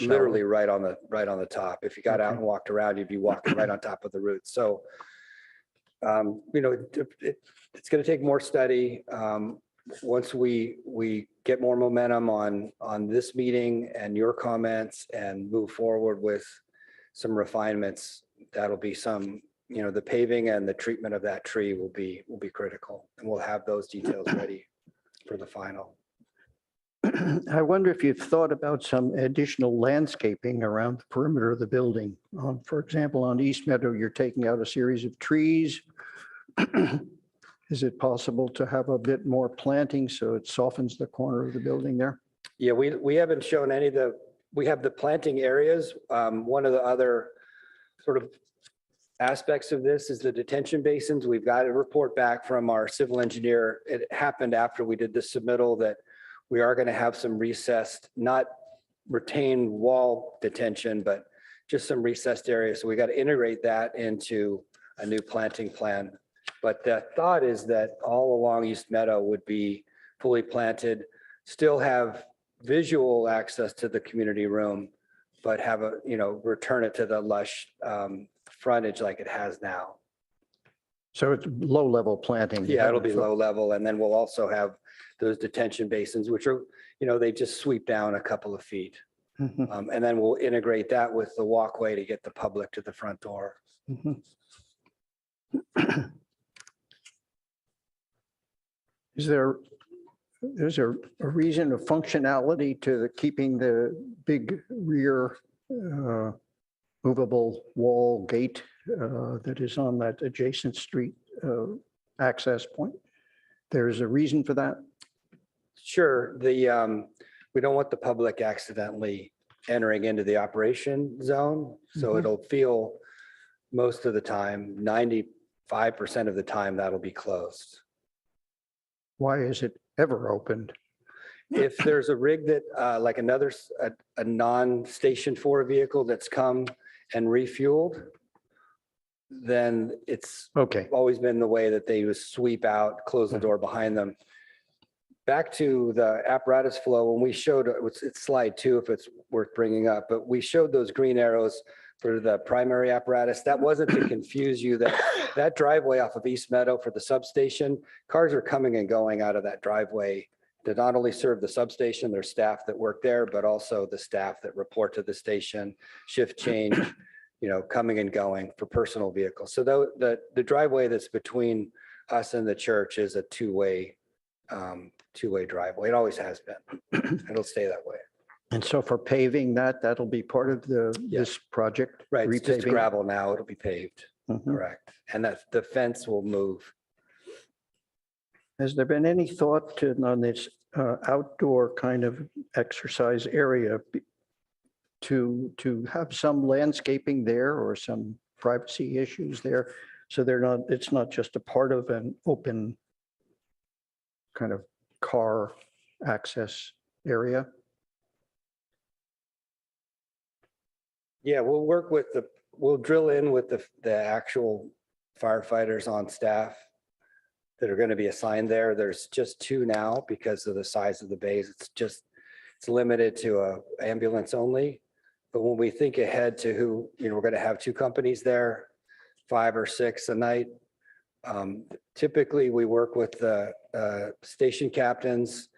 literally right on the top. If you got out and walked around, you'd be walking right on top of the roots. So, it's gonna take more study. Once we get more momentum on this meeting and your comments and move forward with some refinements, that'll be the paving and the treatment of that tree will be critical, and we'll have those details ready for the final. I wonder if you've thought about some additional landscaping around the perimeter of the building. For example, on East Meadow, you're taking out a series of trees. Is it possible to have a bit more planting so it softens the corner of the building there? Yeah, we haven't shown we have the planting areas. One of the other sort of aspects of this is the detention basins. We've got a report back from our civil engineer. It happened after we did the submittal that we are going to have some recessed, not retained wall detention, but just some recessed areas. So we got to integrate that into a new planting plan. But the thought is that all along East Meadow would be fully planted, still have visual access to the community room, but have a, return it to the lush frontage like it has now. So it's low-level planting. Yeah, it'll be low level. And then we'll also have those detention basins, which are, they just sweep down a couple of feet. Mhm, And then we'll integrate that with the walkway to get the public to the front door. mhm. Is there a reason of functionality to keeping the big rear movable wall gate that is on that adjacent street access point? There's a reason for that? Sure, we don't want the public accidentally entering into the operation zone. So Mhm. it'll feel most of the time, 95% of the time, that'll be closed. Why is it ever opened? If there's a rig that, like a non-station 4 vehicle that's come and refueled, then it's Okay, always been the way that they would sweep out, close the door behind them. Back to the apparatus flow, when we showed, it's slide 2 if it's worth bringing up, but we showed those green arrows for the primary apparatus. That wasn't to confuse you, that driveway off of East Meadow for the substation, cars are coming and going out of that driveway to not only serve the substation, there's staff that work there, but also the staff that report to the station, shift change, coming and going for personal vehicles. So the driveway that's between us and the church is a two-way driveway. It always has been. It'll stay that way. and so for paving that'll be part of this project? Right, it's just repaving? gravel now. It'll be paved, Mhm. correct. And that the fence will move. Has there been any thought on this outdoor kind of exercise area to have some landscaping there or some privacy issues there? So it's not just a part of an open kind of car access area? Yeah, we'll drill in with the actual firefighters on staff that are going to be assigned there. There's just 2 now because of the size of the bays. It's limited to a ambulance only. But when we think ahead to who, we're going to have 2 companies there, 5 or 6 a night. Typically, we work with the station captains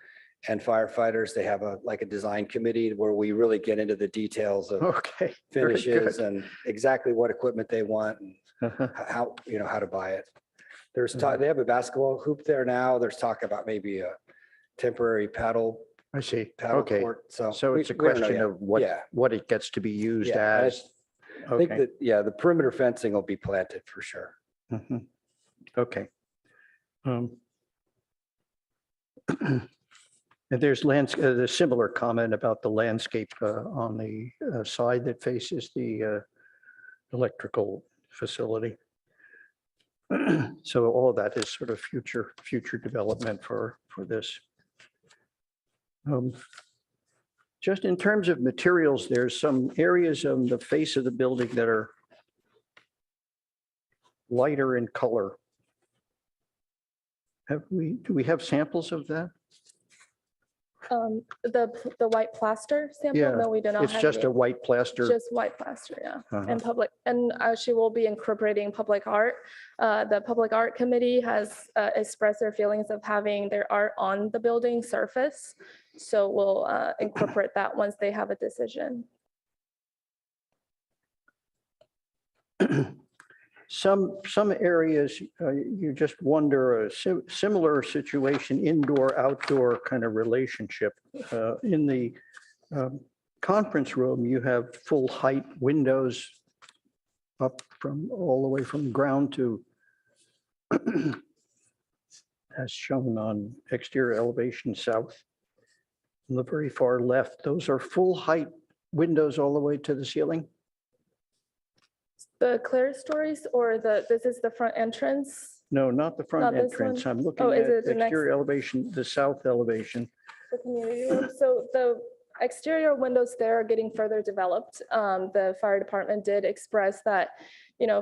and firefighters. They have a design committee where we really get into the details of Okay. very good. finishes and exactly what equipment they want and Uh-huh. how to buy it. There's talk, they have a basketball hoop there now. There's talk about maybe a temporary paddle I see. paddle Okay. court. So So it's a we don't know question yet. of what, Yeah. what it gets to be used Yeah, as. I think Okay. that, the perimeter fencing will be planted for sure. Mhm. Okay. And there's a similar comment about the landscape on the side that faces the electrical facility. So all of that is sort of future development for this. Just in terms of materials, there's some areas on the face of the building that are lighter in color. Do we have samples of that? The white plaster sample? Yeah, No, we do not It's have just any. a white plaster. Just white plaster, yeah. Uh-huh. And public, and she will be incorporating public art. The Public Art Committee has expressed their feelings of having their art on the building surface. So we'll incorporate that once they have a decision. Some areas, you just wonder a similar situation, indoor, outdoor kind of relationship. In the conference room, you have full height windows up from all the way from ground to as shown on exterior elevation south. On the very far left, those are full height windows all the way to the ceiling. The clear stories or this is the front entrance, No, not the front Not this entrance. one? I'm looking Oh, at is it the next- exterior elevation, the south elevation. the community room. So the exterior windows there are getting further developed. The fire department did express that,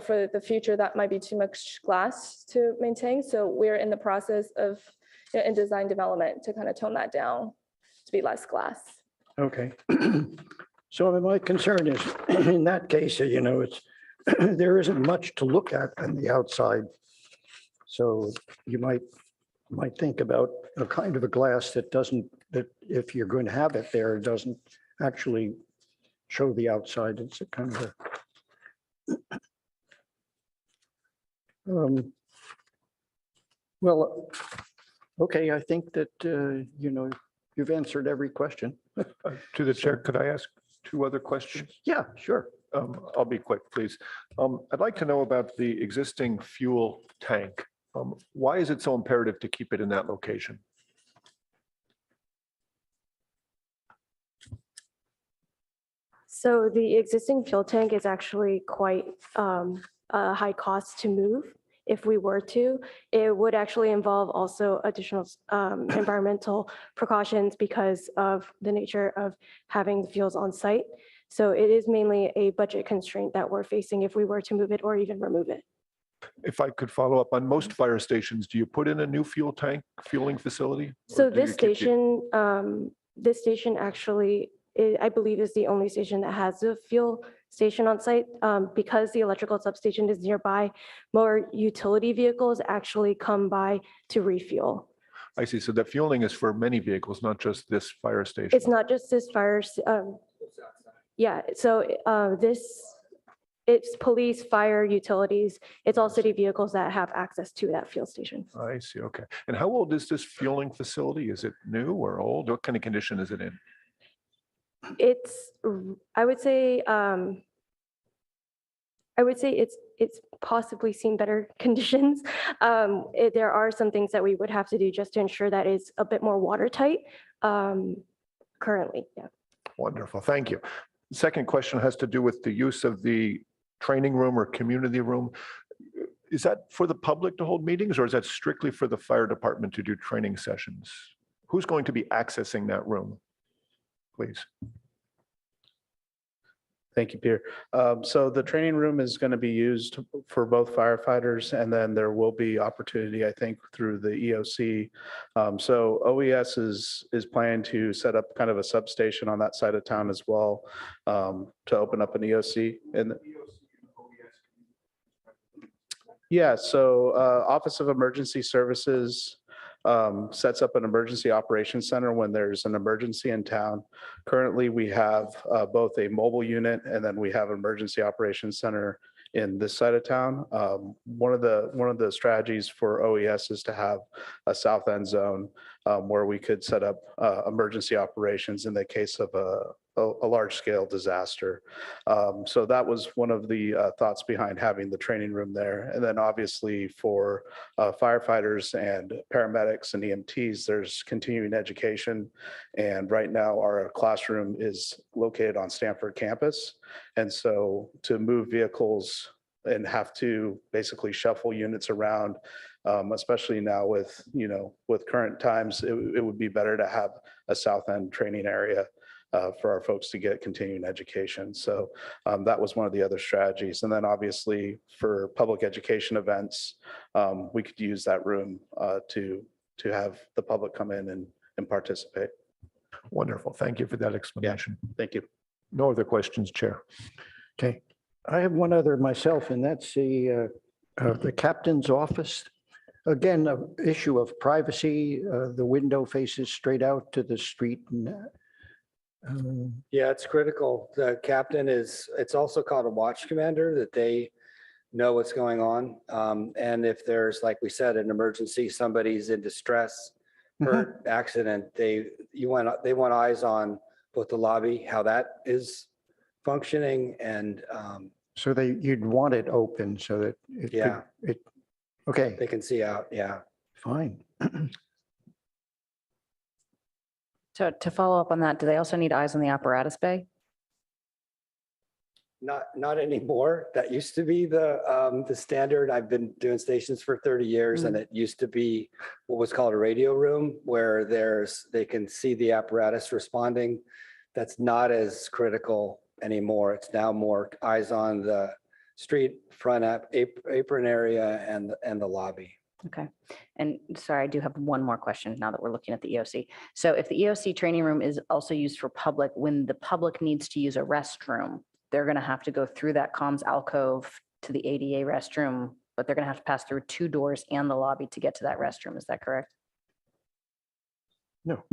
for the future, that might be too much glass to maintain. So we're in the process of, in design development to kind of tone that down to be less glass. Okay. So my concern is, in that case, it's, there isn't much to look at on the outside. So you might think about a kind of a glass that doesn't, that if you're going to have it there, it doesn't actually show the outside. It's a kind of a, well, okay, I think that, you've answered every question. To the chair, could I ask 2 other questions? Yeah, sure. I'll be quick, please. I'd like to know about the existing fuel tank. Why is it so imperative to keep it in that location? So the existing fuel tank is actually quite a high cost to move. If we were to, it would actually involve also additional environmental precautions because of the nature of having the fuels on site. So it is mainly a budget constraint that we're facing if we were to move it or even remove it. If I could follow up, on most fire stations, do you put in a new fuel tank fueling facility? So Or do you this keep the- station actually, I believe, is the only station that has a fuel station on site. Because the electrical substation is nearby, more utility vehicles actually come by to refuel. I see. So the fueling is for many vehicles, not just this fire station. It's not just this fire, yeah, so it's police, fire, utilities. It's all city vehicles that have access to that fuel station. I see. Okay. And how old is this fueling facility? Is it new or old? What kind of condition is it in? It's, I would say it's possibly seen better conditions. There are some things that we would have to do just to ensure that it's a bit more watertight currently, yeah. Wonderful. Thank you. Second question has to do with the use of the training room or community room. Is that for the public to hold meetings, or is that strictly for the fire department to do training sessions? Who's going to be accessing that room? Please. Thank you, Peter. So the training room is going to be used for both firefighters, and then there will be opportunity, I think, through the EOC. So OES is planning to set up kind of a substation on that side of town as well, to open up an EOC. And yeah, so Office of Emergency Services sets up an emergency operations center when there's an emergency in town. Currently, we have both a mobile unit and then we have an emergency operations center in this side of town. One of the strategies for OES is to have a south end zone where we could set up emergency operations in the case of a large scale disaster. So that was one of the thoughts behind having the training room there. And then obviously for firefighters and paramedics and EMTs, there's continuing education. And right now our classroom is located on Stanford campus. And so to move vehicles and have to basically shuffle units around, especially now with current times, it would be better to have a south end training area for our folks to get continuing education. So that was one of the other strategies. And then obviously for public education events, we could use that room to have the public come in and participate. Wonderful. Thank you for that explanation. Thank you. No other questions, Chair. Okay. I have one other myself, and that's the captain's office. Again, an issue of privacy. The window faces straight out to the street. Yeah, it's critical. The captain it's also called a watch commander, that they know what's going on. And if there's, like we said, an emergency, somebody's in distress, hurt, accident, they want eyes on both the lobby, how that is functioning, and So you'd want it open so that it Yeah. could, okay, they can see out. Yeah. fine. To follow up on that, do they also need eyes on the apparatus bay? Not anymore. That used to be the standard. I've been doing stations for 30 years and it used to be what was called a radio room where they can see the apparatus responding. That's not as critical anymore. It's now more eyes on the street, apron area and the lobby. Okay. And sorry, I do have one more question now that we're looking at the EOC. So if the EOC training room is also used for public, when the public needs to use a restroom, they're going to have to go through that comms alcove to the ADA restroom, but they're going to have to pass through 2 doors and the lobby to get to that restroom. Is that correct? No.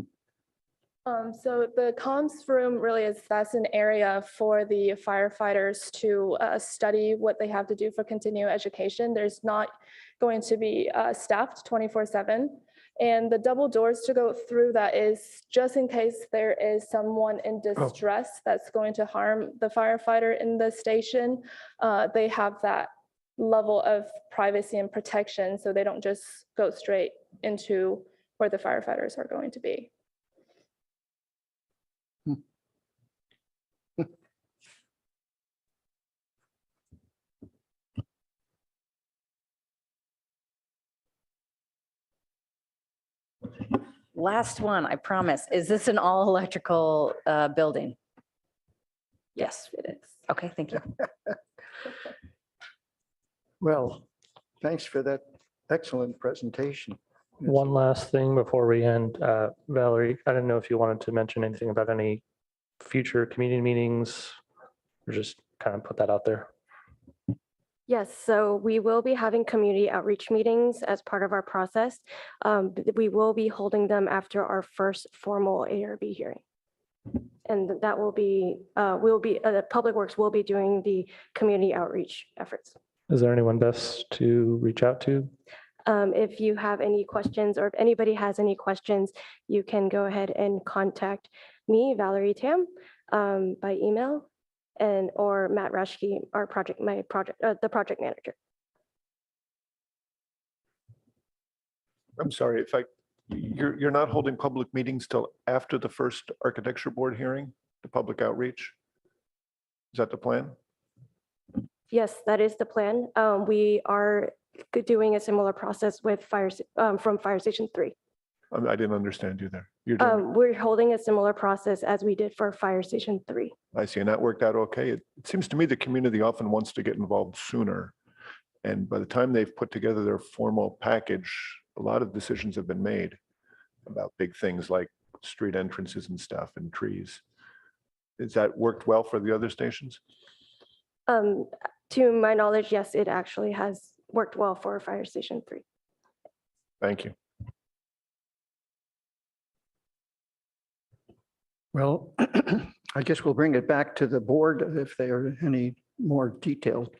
So the comms room really that's an area for the firefighters to study what they have to do for continuing education. There's not going to be staffed 24/7. And the double doors to go through that is just in case there is someone in distress that's going to harm the firefighter in the station. They have that level of privacy and protection so they don't just go straight into where the firefighters are going to be. Last one, I promise. Is this an all electrical building? Yes, it is. Okay, thank you. Well, thanks for that excellent presentation. One last thing before we end, Valerie, I didn't know if you wanted to mention anything about any future community meetings or just kind of put that out there. Yes, so we will be having community outreach meetings as part of our process. We will be holding them after our first formal ARB hearing. And that will be, Public Works will be doing the community outreach efforts. Is there anyone best to reach out to? If you have any questions or if anybody has any questions, you can go ahead and contact me, Valerie Tam, by email or Matt Rashke, the project manager. I'm sorry, you're not holding public meetings till after the first architecture board hearing, the public outreach? Is that the plan? Yes, that is the plan. We are doing a similar process with from Fire Station 3. I didn't understand you there. You're doing, We're holding a similar process as we did for Fire Station 3. I see, and that worked out okay. It seems to me the community often wants to get involved sooner. And by the time they've put together their formal package, a lot of decisions have been made about big things like street entrances and stuff and trees. Has that worked well for the other stations? To my knowledge, yes, it actually has worked well for Fire Station 3. Thank you. Well, I guess we'll bring it back to the board if there are any more detailed.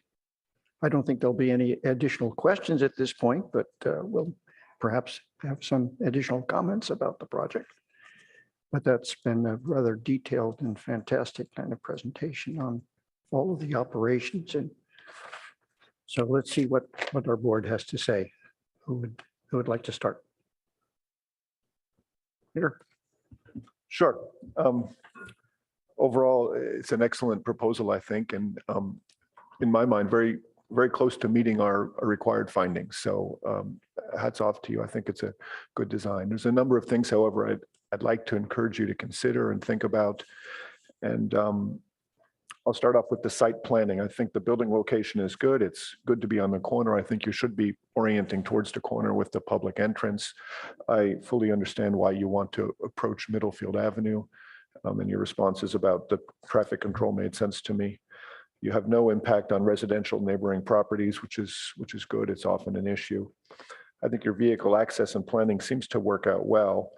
I don't think there'll be any additional questions at this point, but we'll perhaps have some additional comments about the project. But that's been a rather detailed and fantastic kind of presentation on all of the operations. And so let's see what our board has to say. Who would like to start? Peter? Sure. Overall, it's an excellent proposal, I think, and in my mind, very, very close to meeting our required findings. So hats off to you. I think it's a good design. There's a number of things, however, I'd like to encourage you to consider and think about. And I'll start off with the site planning. I think the building location is good. It's good to be on the corner. I think you should be orienting towards the corner with the public entrance. I fully understand why you want to approach Middlefield Avenue, and your responses about the traffic control made sense to me. You have no impact on residential neighboring properties, which is good. It's often an issue. I think your vehicle access and planning seems to work out well.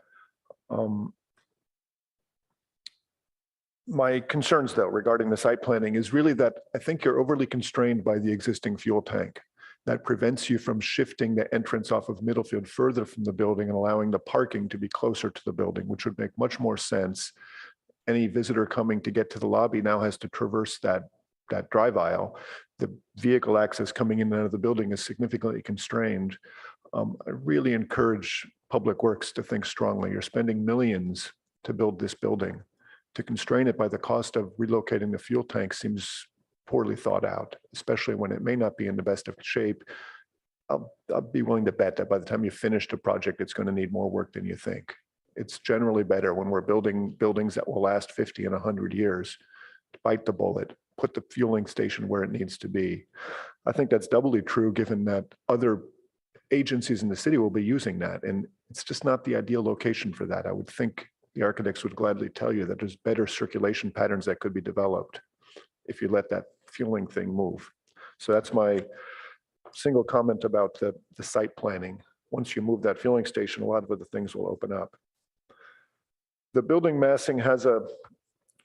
My concerns, though, regarding the site planning is really that I think you're overly constrained by the existing fuel tank. That prevents you from shifting the entrance off of Middlefield further from the building and allowing the parking to be closer to the building, which would make much more sense. Any visitor coming to get to the lobby now has to traverse that drive aisle. The vehicle access coming in and out of the building is significantly constrained. I really encourage Public Works to think strongly. You're spending millions to build this building. To constrain it by the cost of relocating the fuel tank seems poorly thought out, especially when it may not be in the best of shape. I'll be willing to bet that by the time you finish the project, it's going to need more work than you think. It's generally better when we're building buildings that will last 50 and 100 years, to bite the bullet, put the fueling station where it needs to be. I think that's doubly true given that other agencies in the city will be using that. And it's just not the ideal location for that. I would think the architects would gladly tell you that there's better circulation patterns that could be developed if you let that fueling thing move. So that's my single comment about the site planning. Once you move that fueling station, a lot of other things will open up. The building massing has a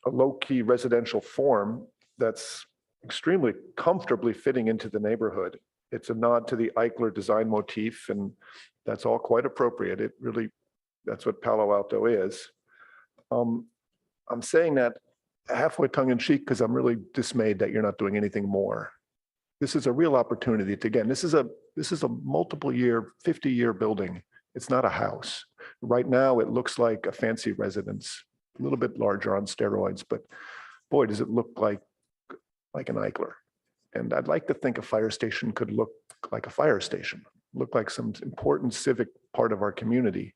low-key residential form that's extremely comfortably fitting into the neighborhood. It's a nod to the Eichler design motif, and that's all quite appropriate. It really, that's what Palo Alto is. I'm saying that halfway tongue in cheek because I'm really dismayed that you're not doing anything more. This is a real opportunity to, again, this is a multiple year, 50-year building. It's not a house. Right now, it looks like a fancy residence, a little bit larger on steroids, but boy, does it look like an Eichler. And I'd like to think a fire station could look like a fire station, look like some important civic part of our community.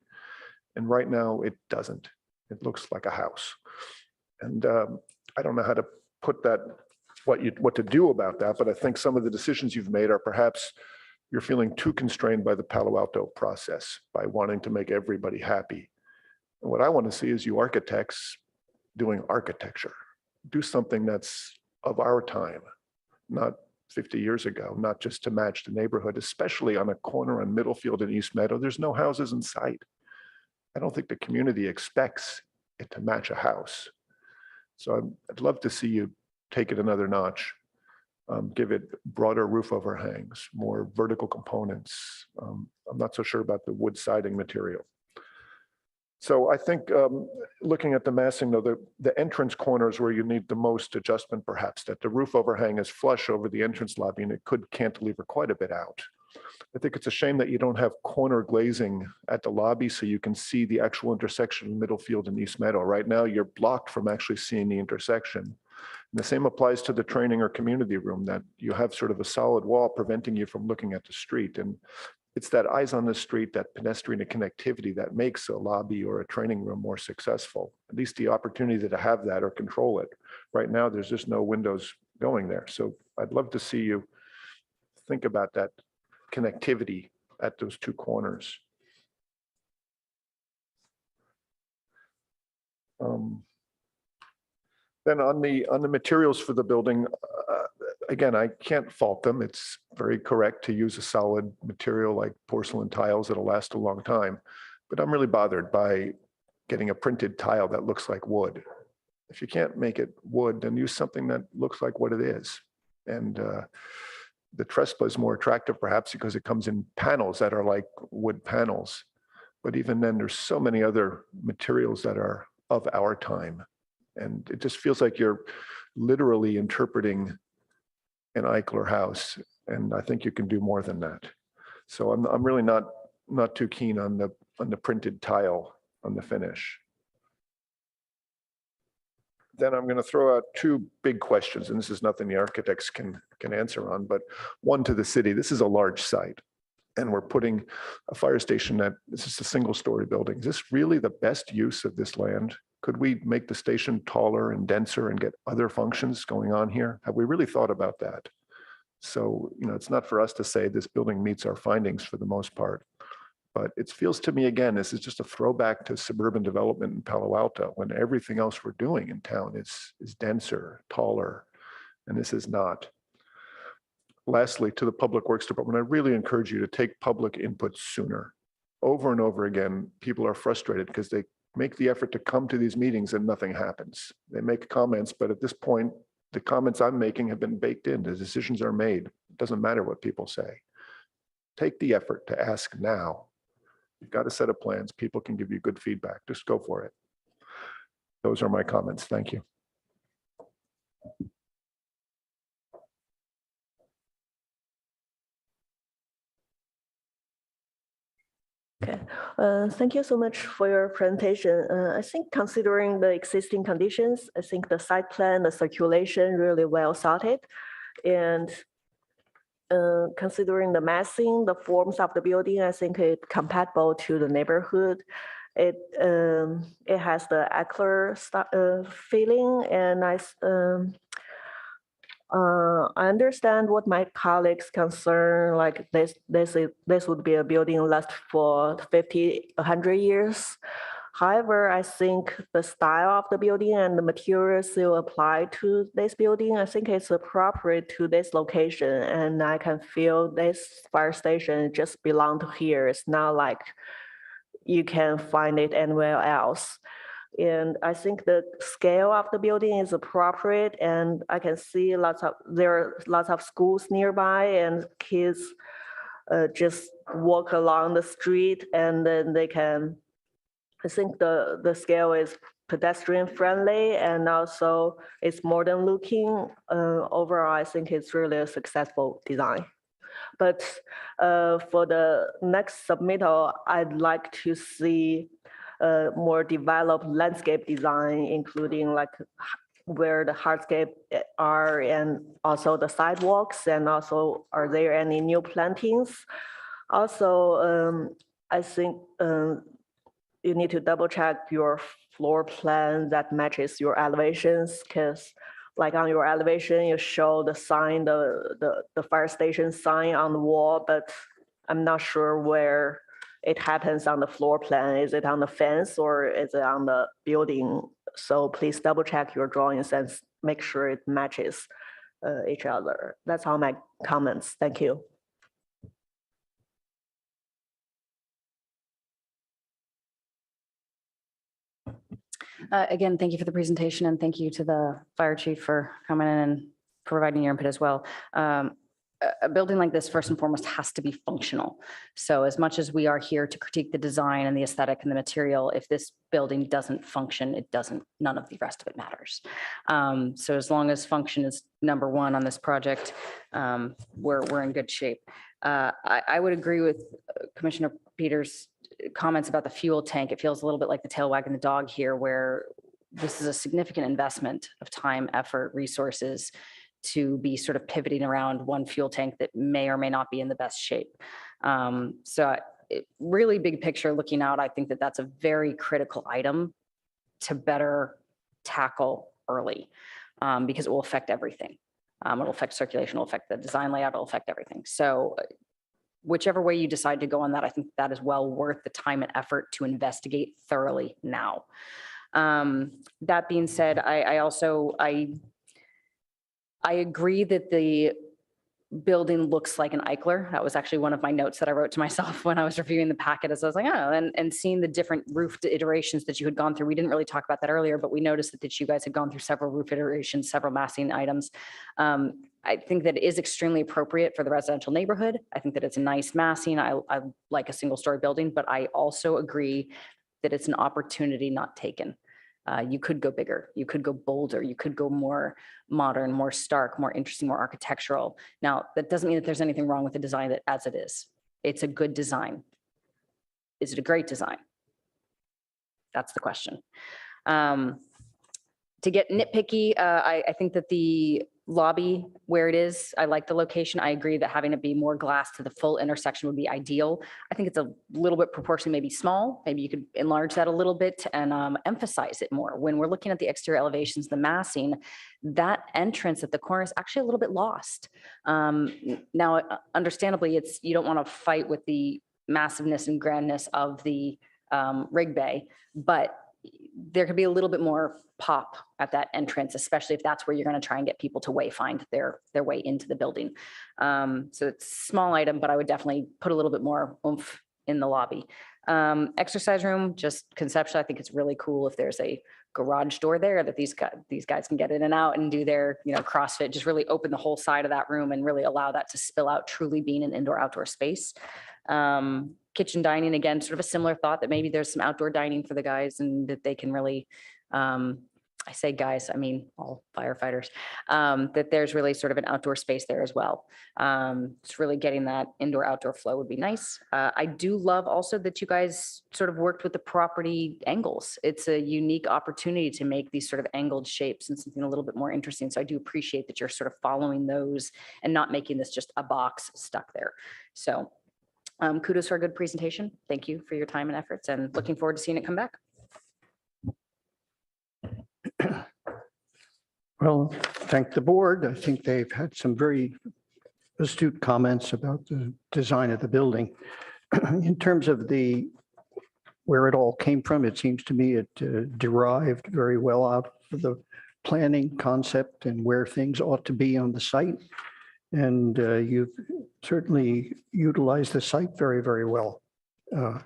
And right now, it doesn't. It looks like a house. And I don't know how to put that, what to do about that, but I think some of the decisions you've made are perhaps you're feeling too constrained by the Palo Alto process, by wanting to make everybody happy. And what I want to see is you architects doing architecture. Do something that's of our time, not 50 years ago, not just to match the neighborhood, especially on a corner on Middlefield and East Meadow. There's no houses in sight. I don't think the community expects it to match a house. So I'd love to see you take it another notch, give it broader roof overhangs, more vertical components. I'm not so sure about the wood siding material. So I think looking at the massing, though, the entrance corners where you need the most adjustment, perhaps, that the roof overhang is flush over the entrance lobby and it could cantilever quite a bit out. I think it's a shame that you don't have corner glazing at the lobby so you can see the actual intersection of Middlefield and East Meadow. Right now, you're blocked from actually seeing the intersection. And the same applies to the training or community room, that you have sort of a solid wall preventing you from looking at the street. And it's that eyes on the street, that pedestrian connectivity that makes a lobby or a training room more successful. At least the opportunity to have that or control it. Right now, there's just no windows going there. So I'd love to see you think about that connectivity at those two corners. Then on the materials for the building, again, I can't fault them. It's very correct to use a solid material like porcelain tiles that'll last a long time. But I'm really bothered by getting a printed tile that looks like wood. If you can't make it wood, then use something that looks like what it is. And the Trespa is more attractive perhaps because it comes in panels that are like wood panels. But even then, there's so many other materials that are of our time. And it just feels like you're literally interpreting an Eichler house. And I think you can do more than that. So I'm really not too keen on the printed tile on the finish. Then I'm going to throw out two big questions, and this is nothing the architects can answer on, but one to the city. This is a large site, and we're putting a fire station that this is a single-story building. Is this really the best use of this land? Could we make the station taller and denser and get other functions going on here? Have we really thought about that? So, it's not for us to say this building meets our findings for the most part. But it feels to me, again, this is just a throwback to suburban development in Palo Alto when everything else we're doing in town is denser, taller, and this is not. Lastly, to the Public Works Department, I really encourage you to take public input sooner. Over and over again, people are frustrated because they make the effort to come to these meetings and nothing happens. They make comments, but at this point, the comments I'm making have been baked in. The decisions are made. It doesn't matter what people say. Take the effort to ask now. You've got a set of plans. People can give you good feedback. Just go for it. Those are my comments. Thank you. Okay, thank you so much for your presentation. I think considering the existing conditions, I think the site plan, the circulation really well sorted. And considering the massing, the forms of the building, I think it compatible to the neighborhood. It has the Eckler feeling, and I understand what my colleagues concern, like this would be a building last for 50, 100 years. However, I think the style of the building and the materials still apply to this building. I think it's appropriate to this location, and I can feel this fire station just belong to here. It's not like you can find it anywhere else. And I think the scale of the building is appropriate, and I can see there are lots of schools nearby, and kids just walk along the street, and then they can. I think the scale is pedestrian friendly, and also it's modern looking. Overall, I think it's really a successful design. But for the next submittal, I'd like to see more developed landscape design, including like where the hardscape are and also the sidewalks, and also are there any new plantings? Also, I think you need to double check your floor plan that matches your elevations, because like on your elevation, you show the sign, the fire station sign on the wall, but I'm not sure where it happens on the floor plan. Is it on the fence or is it on the building? So please double check your drawings and make sure it matches each other. That's all my comments. Thank you. Again, thank you for the presentation, and thank you to the fire chief for coming in and providing your input as well. A building like this, first and foremost, has to be functional. So as much as we are here to critique the design and the aesthetic and the material, if this building doesn't function, it doesn't, none of the rest of it matters. So as long as function is number one on this project, we're in good shape. I would agree with Commissioner Peters' comments about the fuel tank. It feels a little bit like the tail wagging the dog here, where this is a significant investment of time, effort, resources to be sort of pivoting around one fuel tank that may or may not be in the best shape. Really big picture looking out, I think that that's a very critical item to better tackle early, because it will affect everything. It'll affect circulation, it'll affect the design layout, it'll affect everything. So whichever way you decide to go on that, I think that is well worth the time and effort to investigate thoroughly now. That being said, I agree that the building looks like an Eichler. That was actually one of my notes that I wrote to myself when I was reviewing the packet, as I was like, oh, and seeing the different roof iterations that you had gone through. We didn't really talk about that earlier, but we noticed that you guys had gone through several roof iterations, several massing items. I think that it is extremely appropriate for the residential neighborhood. I think that it's a nice massing. I like a single story building, but I also agree that it's an opportunity not taken. You could go bigger, you could go bolder, you could go more modern, more stark, more interesting, more architectural. Now, that doesn't mean that there's anything wrong with the design as it is. It's a good design. Is it a great design? That's the question. To get nitpicky, I think that the lobby where it is, I like the location. I agree that having it be more glass to the full intersection would be ideal. I think it's a little bit proportionally maybe small. Maybe you could enlarge that a little bit and emphasize it more. When we're looking at the exterior elevations, the massing, that entrance at the corner is actually a little bit lost. Now, understandably, you don't want to fight with the massiveness and grandness of the rig bay, but there could be a little bit more pop at that entrance, especially if that's where you're going to try and get people to wayfind their way into the building. So it's a small item, but I would definitely put a little bit more oomph in the lobby. Exercise room, just conceptually, I think it's really cool if there's a garage door there that these guys can get in and out and do their, CrossFit, just really open the whole side of that room and really allow that to spill out, truly being an indoor-outdoor space. Kitchen dining, again, sort of a similar thought that maybe there's some outdoor dining for the guys and that they can really I say guys, I mean all firefighters, that there's really sort of an outdoor space there as well. It's really getting that indoor outdoor flow would be nice. I do love also that you guys sort of worked with the property angles. It's a unique opportunity to make these sort of angled shapes and something a little bit more interesting. So I do appreciate that you're sort of following those and not making this just a box stuck there. So kudos for a good presentation. Thank you for your time and efforts and looking forward to seeing it come back. Well, thank the board. I think they've had some very astute comments about the design of the building. In terms of where it all came from, it seems to me it derived very well out of the planning concept and where things ought to be on the site. And you've certainly utilized the site very, very well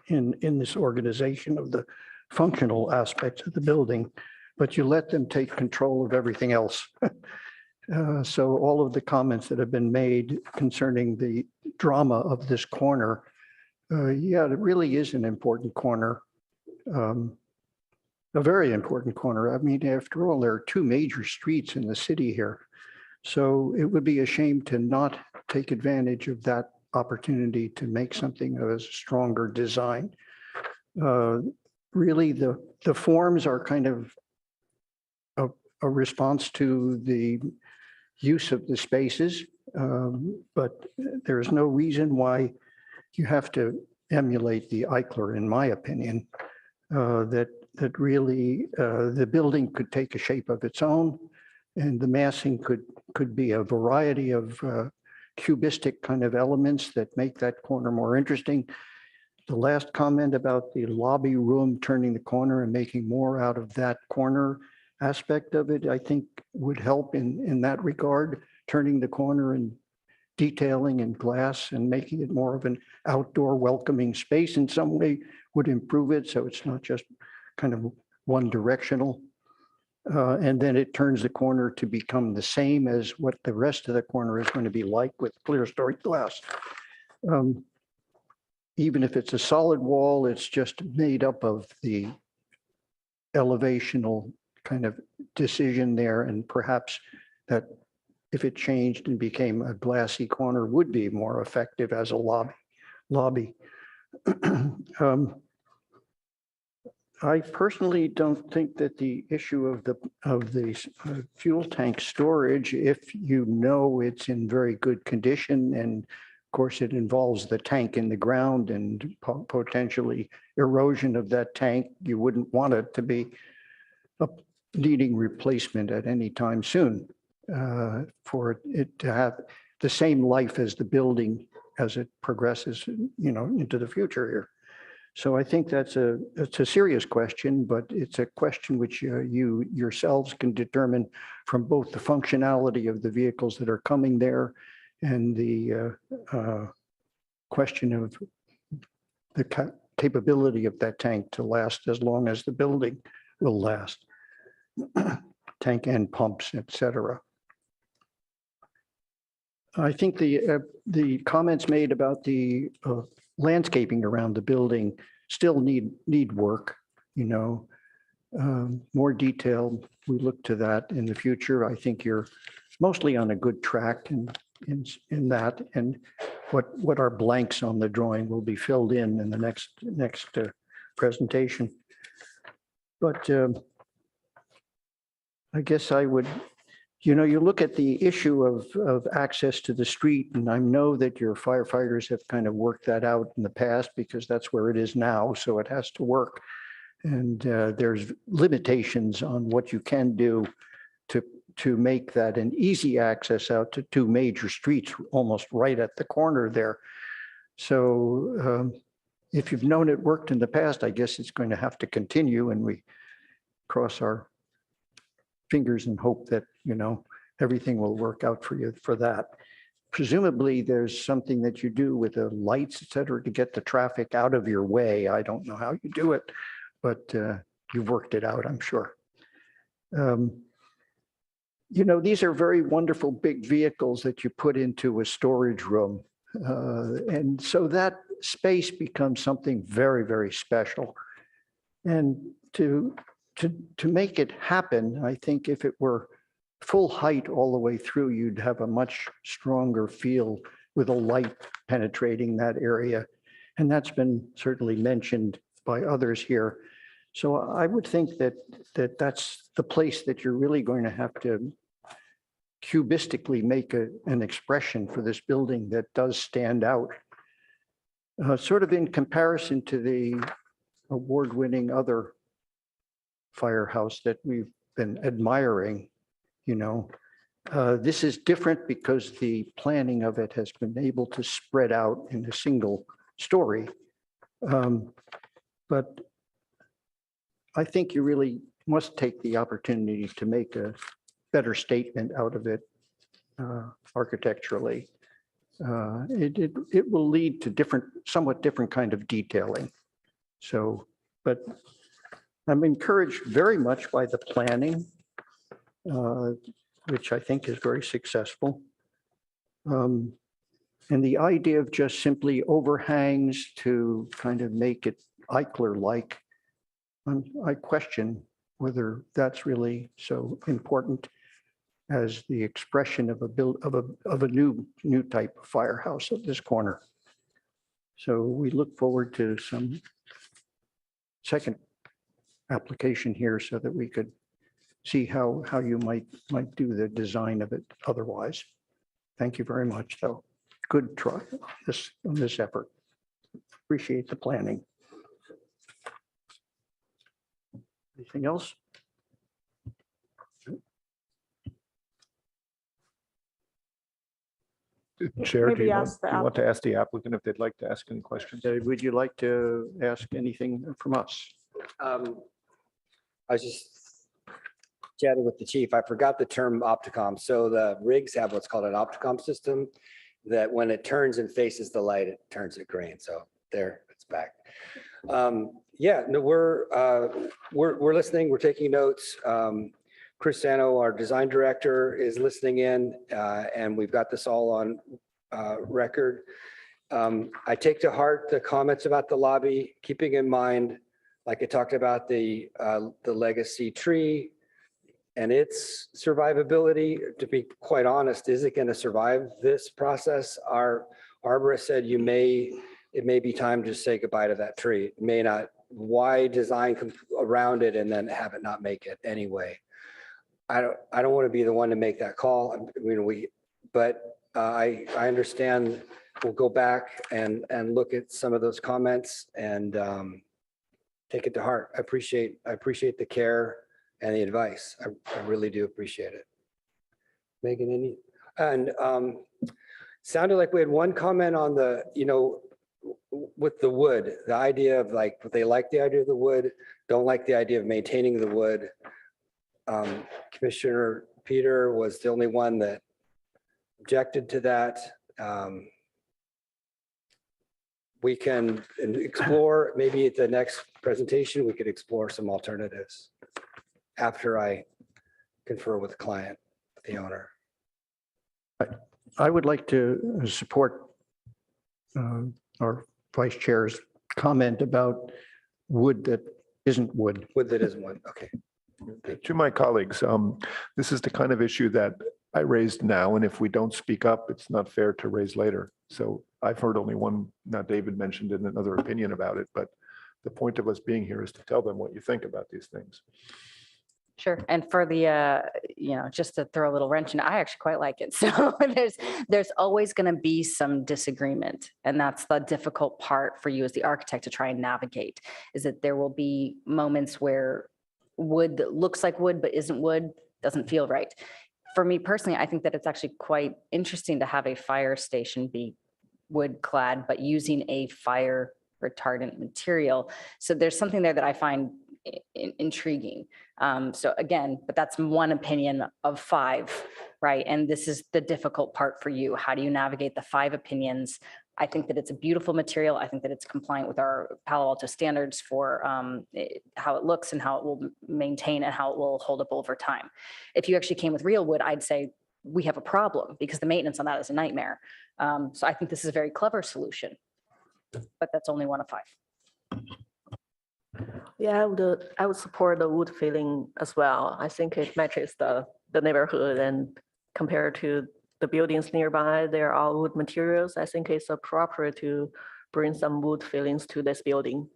in this organization of the functional aspects of the building, but you let them take control of everything else. So all of the comments that have been made concerning the drama of this corner, yeah, it really is an important corner, a very important corner. I mean, after all, there are two major streets in the city here. So it would be a shame to not take advantage of that opportunity to make something of a stronger design. Really, the forms are kind of a response to the use of the spaces, but there's no reason why you have to emulate the Eichler, in my opinion, that really the building could take a shape of its own, and the massing could be a variety of cubistic kind of elements that make that corner more interesting. The last comment about the lobby room turning the corner and making more out of that corner aspect of it, I think would help in that regard, turning the corner and detailing and glass and making it more of an outdoor welcoming space in some way would improve it. So it's not just kind of one directional. And then it turns the corner to become the same as what the rest of the corner is going to be like with clear story glass. Even if it's a solid wall, it's just made up of the elevational kind of decision there, and perhaps that if it changed and became a glassy corner would be more effective as a lobby. I personally don't think that the issue of the fuel tank storage, if you know it's in very good condition, and of course it involves the tank in the ground and potentially erosion of that tank, you wouldn't want it to be needing replacement at any time soon, for it to have the same life as the building as it progresses, into the future here. So I think it's a serious question, but it's a question which you yourselves can determine from both the functionality of the vehicles that are coming there and the question of the capability of that tank to last as long as the building will last. Tank and pumps, et cetera. I think the comments made about the landscaping around the building still need work, more detail. We look to that in the future. I think you're mostly on a good track in that, and what are blanks on the drawing will be filled in the next presentation. But I guess I would, you look at the issue of access to the street, and I know that your firefighters have kind of worked that out in the past because that's where it is now, so it has to work. And there's limitations on what you can do to make that an easy access out to two major streets, almost right at the corner there. So if you've known it worked in the past, I guess it's going to have to continue, and we cross our fingers and hope that, everything will work out for you for that. Presumably, there's something that you do with the lights, et cetera, to get the traffic out of your way. I don't know how you do it, but you've worked it out, I'm sure. These are very wonderful big vehicles that you put into a storage room. And so that space becomes something very, very special. And to to make it happen, I think if it were full height all the way through, you'd have a much stronger feel with a light penetrating that area. And that's been certainly mentioned by others here. So I would think that that's the place that you're really going to have to cubistically make an expression for this building that does stand out. Sort of in comparison to the award-winning other firehouse that we've been admiring, you know. This is different because the planning of it has been able to spread out in a single story. But I think you really must take the opportunity to make a better statement out of it architecturally. It will lead to somewhat different kind of detailing. So, but I'm encouraged very much by the planning, which I think is very successful. And the idea of just simply overhangs to kind of make it Eichler-like, I question whether that's really so important as the expression of a new type of firehouse at this corner. So we look forward to some second application here so that we could see how you might do the design of it otherwise. Thank you very much, though. Good try on this effort. Appreciate the planning. Anything else? Chair, do Maybe you want, ask the do you want to ask the applicant if they'd like to ask any questions? Would you like to ask anything from us? I was just chatting with the chief. I forgot the term opticom. So the rigs have what's called an opticom system that when it turns and faces the light, it turns it green. So there, it's back. Yeah, no, we're listening. We're taking notes. Chris Sano, our design director, is listening in, and we've got this all on record. I take to heart the comments about the lobby, keeping in mind, like I talked about the legacy tree and its survivability. To be quite honest, is it going to survive this process? Our arborist said it may be time to say goodbye to that tree. It may not. Why design around it and then have it not make it anyway? I don't want to be the one to make that call. I mean, I understand. We'll go back and look at some of those comments and take it to heart. I appreciate the care and the advice. I really do appreciate it. Megan, sounded like we had one comment on the, with the wood, the idea of like, they like the idea of the wood, don't like the idea of maintaining the wood. Commissioner Peter was the only one that objected to that. We can explore, maybe at the next presentation, we could explore some alternatives after I confer with the client, the owner. I would like to support our vice chair's comment about wood that isn't wood. Wood that isn't wood, okay. To my colleagues, this is the kind of issue that I raised now, and if we don't speak up, it's not fair to raise later. So I've heard only one, now David mentioned in another opinion about it, but the point of us being here is to tell them what you think about these things. Sure. And for the, just to throw a little wrench in, I actually quite like it. So there's always going to be some disagreement. And that's the difficult part for you as the architect to try and navigate, is that there will be moments where wood that looks like wood but isn't wood, doesn't feel right. For me personally, I think that it's actually quite interesting to have a fire station be wood clad, but using a fire retardant material. So there's something there that I find intriguing. So again, but that's one opinion of 5, right? And this is the difficult part for you. How do you navigate the 5 opinions? I think that it's a beautiful material. I think that it's compliant with our Palo Alto standards for how it looks and how it will maintain and how it will hold up over time. If you actually came with real wood, I'd say we have a problem because the maintenance on that is a nightmare. So I think this is a very clever solution, but that's only one of 5. Yeah, I would support the wood filling as well. I think it matches the neighborhood and compared to the buildings nearby, they're all wood materials. I think it's appropriate to bring some wood fillings to this building.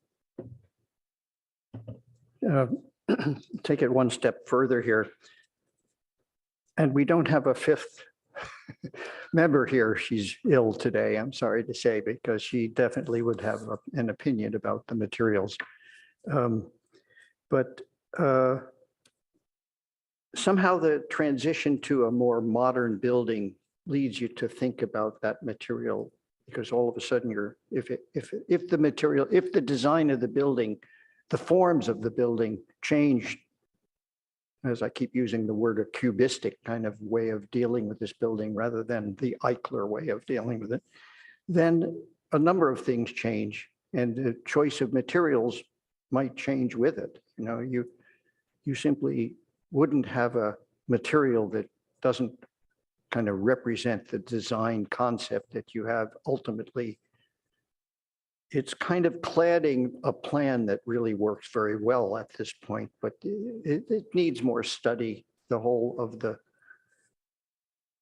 Uh, Take it one step further here. And we don't have a fifth member here. She's ill today, I'm sorry to say, because she definitely would have an opinion about the materials. But somehow the transition to a more modern building leads you to think about that material, because all of a sudden if the design of the building, the forms of the building change, as I keep using the word, a cubistic kind of way of dealing with this building rather than the Eichler way of dealing with it, then a number of things change, and the choice of materials might change with it. You know, you simply wouldn't have a material that doesn't kind of represent the design concept that you have ultimately. It's kind of cladding a plan that really works very well at this point, but it needs more study. The whole of the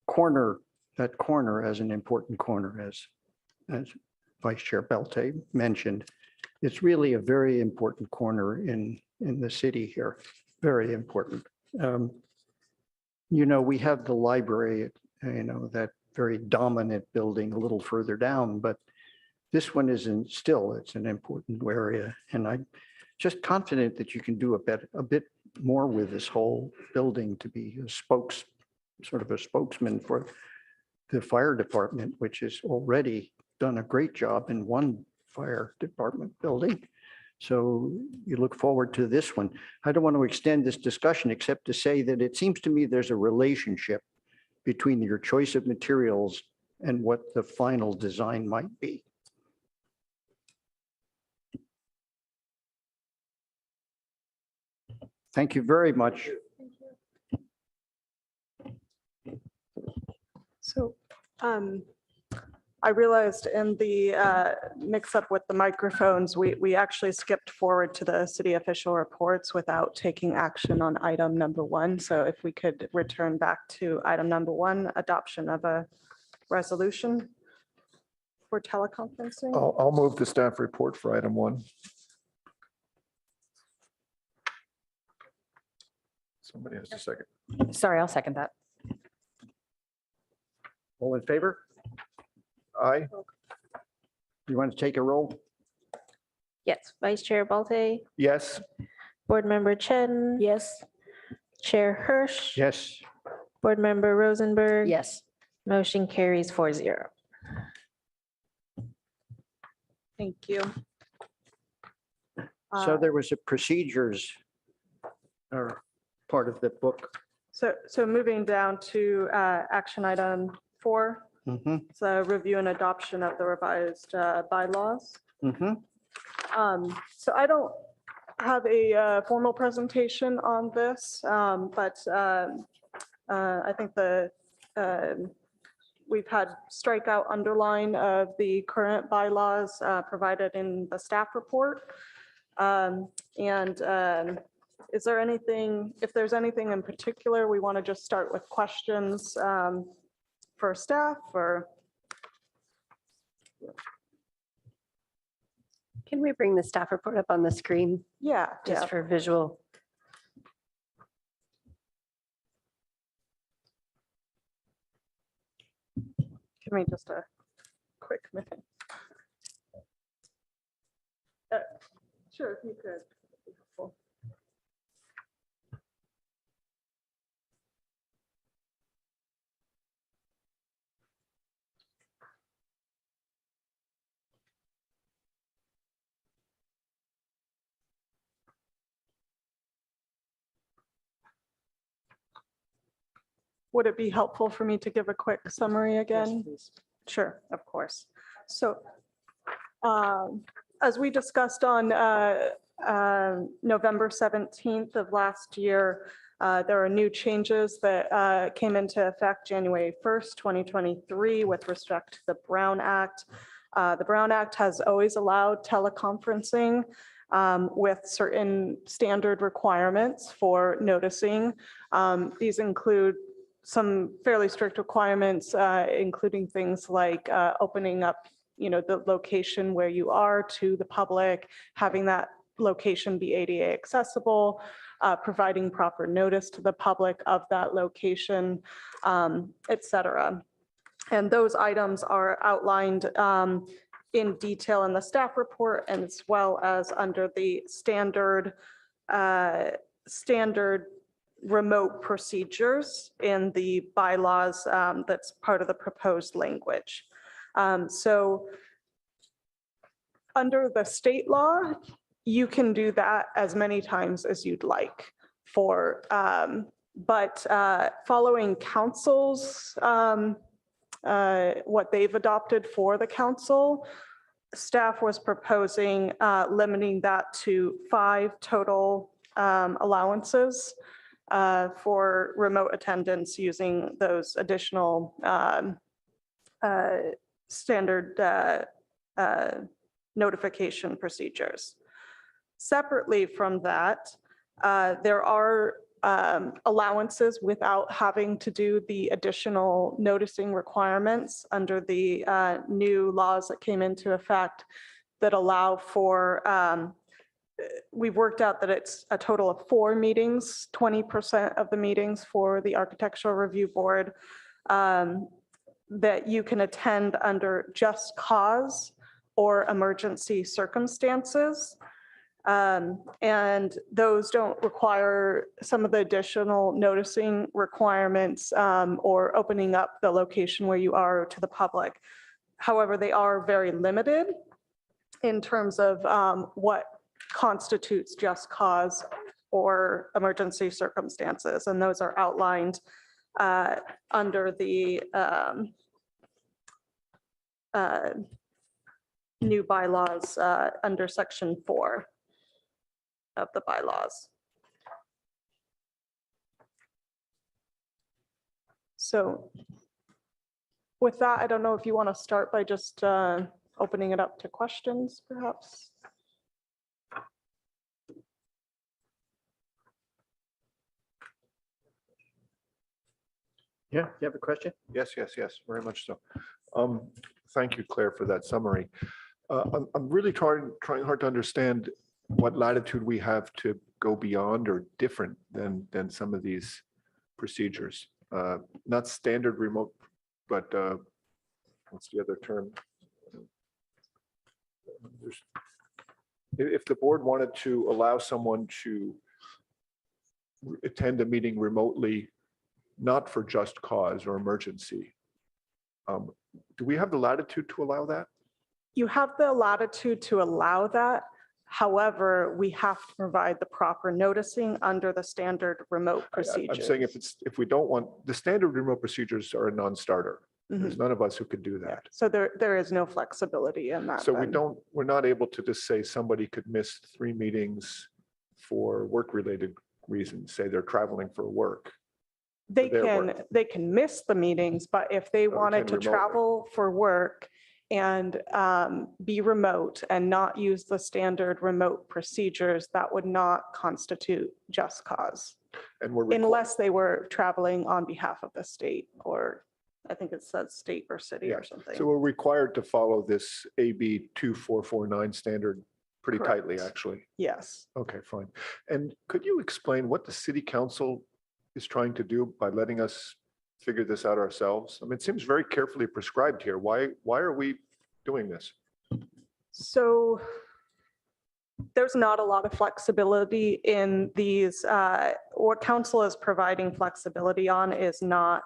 corner, that corner as an important corner, as Vice Chair Belte mentioned, it's really a very important corner in the city here, very important. You know, we have the library, you know, that very dominant building a little further down, but this one isn't still, it's an important area. And I'm just confident that you can do a bit more with this whole building to be a sort of a spokesman for the fire department, which has already done a great job in one fire department building. So you look forward to this one. I don't want to extend this discussion except to say that it seems to me there's a relationship between your choice of materials and what the final design might be. Thank you very much. So I realized in the mix up with the microphones, we actually skipped forward to the city official reports without taking action on item number 1. So if we could return back to item number 1, adoption of a resolution for teleconferencing. I'll move the staff report for item 1. Somebody has a second. Sorry, I'll second that. All in favor? Aye. You want to take a roll? Yes, Vice Chair Balte, Yes. Board Member Chen. Yes, Chair Hirsch. Yes. Board Member Rosenberg. Yes. Motion carries 4-0. Thank you. So there was a procedures or part of the book. So moving down to action item 4, Mhm, so review and adoption of the revised bylaws. mhm. So I don't have a formal presentation on this, but I think we've had strikeout underline of the current bylaws provided in the staff report. Is there anything, if there's anything in particular, we want to just start with questions for staff or? Can we bring the staff report up on the screen Yeah, just yeah. for visual? Give me just a quick minute. Sure, if you could. that'd be helpful. Would it be helpful for me to give a quick summary again? Sure, of course. So as we discussed on November 17th of last year, there are new changes that came into effect January 1st, 2023 with respect to the Brown Act. The Brown Act has always allowed teleconferencing. with certain standard requirements for noticing. These include some fairly strict requirements, including things like opening up, the location where you are to the public, having that location be ADA accessible, providing proper notice to the public of that location, et cetera. And those items are outlined in detail in the staff report, and as well as under the standard remote procedures in the bylaws that's part of the proposed language. So under the state law, you can do that as many times as you'd like for, but following council's, what they've adopted for the council, staff was proposing limiting that to 5 total allowances for remote attendance using those additional standard notification procedures. Separately from that, there are allowances without having to do the additional noticing requirements under the new laws that came into effect that allow for, we've worked out that it's a total of 4 meetings, 20% of the meetings for the Architectural Review Board that you can attend under just cause or emergency circumstances. And those don't require some of the additional noticing requirements or opening up the location where you are to the public. However, they are very limited in terms of what constitutes just cause or emergency circumstances. And those are outlined under the new bylaws under section 4 of the bylaws. So with that, I don't know if you want to start by just opening it up to questions, perhaps. Yeah, you have a question? Yes, very much so. Thank you, Claire, for that summary. I'm really trying hard to understand what latitude we have to go beyond or different than some of these procedures. Not standard remote, but what's the other term? If the board wanted to allow someone to attend a meeting remotely, not for just cause or emergency, do we have the latitude to allow that? You have the latitude to allow that. However, we have to provide the proper noticing under the standard remote procedures. I'm saying if we don't want, the standard remote procedures are a non-starter. There's none of us who could do that. So there is no flexibility in that. So then. we're not able to just say somebody could miss 3 meetings for work-related reasons, say they're traveling for work. They can miss the meetings, but if they wanted to travel for work and be remote and not use the standard remote procedures, that would not constitute just cause. And we're unless they were traveling on behalf of the state, or I think it says state or city or something. So we're required to follow this AB 2449 standard pretty tightly, Correct. actually. Yes. Okay, fine. And could you explain what the city council is trying to do by letting us figure this out ourselves? I mean, it seems very carefully prescribed here. Why are we doing this? So there's not a lot of flexibility in these. What council is providing flexibility on is not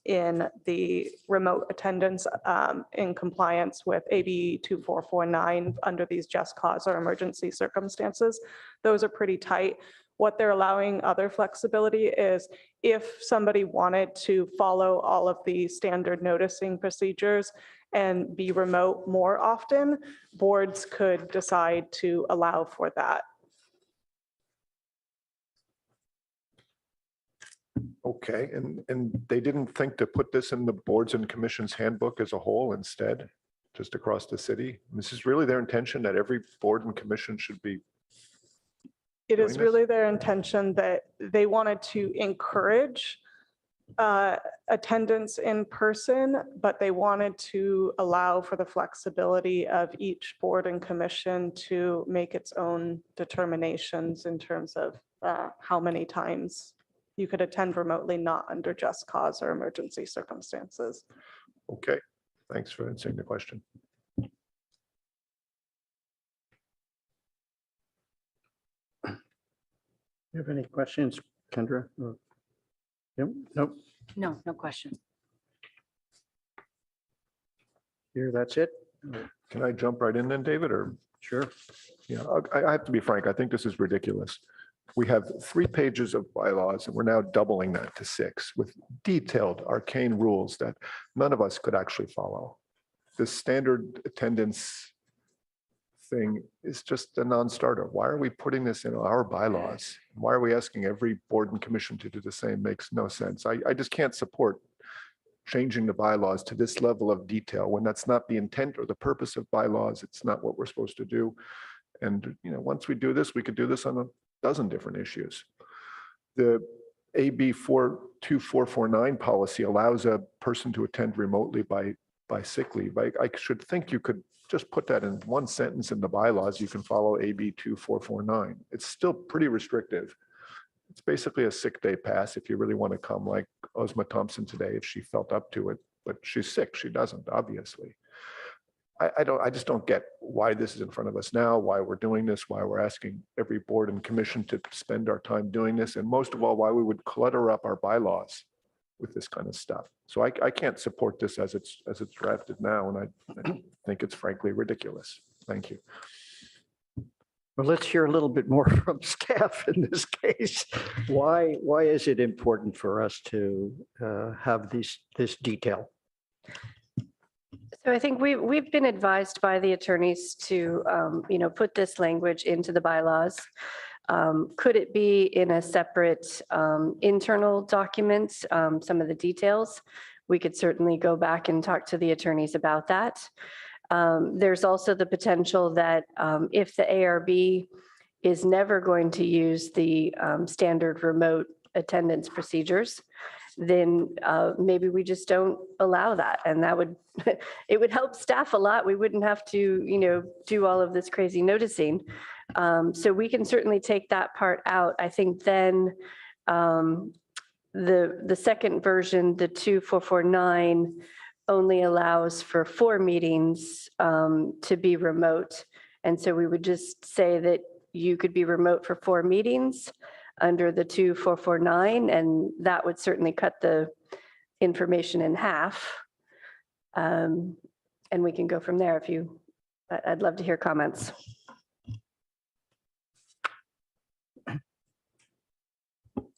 in the remote attendance in compliance with AB 2449 under these just cause or emergency circumstances. Those are pretty tight. What they're allowing other flexibility is if somebody wanted to follow all of the standard noticing procedures and be remote more often, boards could decide to allow for that. Okay, and they didn't think to put this in the boards and commissions handbook as a whole instead, just across the city? This is really their intention that every board and commission should be It is doing this? really their intention that they wanted to encourage attendance in person, but they wanted to allow for the flexibility of each board and commission to make its own determinations in terms of how many times you could attend remotely, not under just cause or emergency circumstances. Okay, thanks for answering the question. You have any questions, Kendra? Or- Yep, nope, No, no question. here, that's it. Can I jump right in then, David, or? Sure. Yeah, I have to be frank, I think this is ridiculous. We have 3 pages of bylaws and we're now doubling that to 6 with detailed arcane rules that none of us could actually follow. The standard attendance thing is just a non-starter. Why are we putting this in our bylaws? Why are we asking every board and commission to do the same? Makes no sense. I just can't support changing the bylaws to this level of detail when that's not the intent or the purpose of bylaws. It's not what we're supposed to do. And, once we do this, we could do this on a dozen different issues. The AB 42449 policy allows a person to attend remotely by sick leave. I should think you could just put that in one sentence in the bylaws. You can follow AB 2449. It's still pretty restrictive. It's basically a sick day pass if you really want to come, like Ozma Thompson today, if she felt up to it, but she's sick. She doesn't, obviously. I just don't get why this is in front of us now, why we're doing this, why we're asking every board and commission to spend our time doing this, and most of all, why we would clutter up our bylaws with this kind of stuff. So I can't support this as it's drafted now, and I think it's frankly ridiculous. Thank you. Well, let's hear a little bit more from staff in this case. Why is it important for us to have this detail? So I think we've been advised by the attorneys to, put this language into the bylaws. Could it be in a separate internal document, some of the details? We could certainly go back and talk to the attorneys about that. There's also the potential that if the ARB is never going to use the standard remote attendance procedures, then maybe we just don't allow that. And that would, it would help staff a lot. We wouldn't have to, do all of this crazy noticing. So we can certainly take that part out. I think then the second version, the 2449, only allows for 4 meetings to be remote. And so we would just say that you could be remote for 4 meetings under the 2449, and that would certainly cut the information in half. And we can go from there if you, I'd love to hear comments.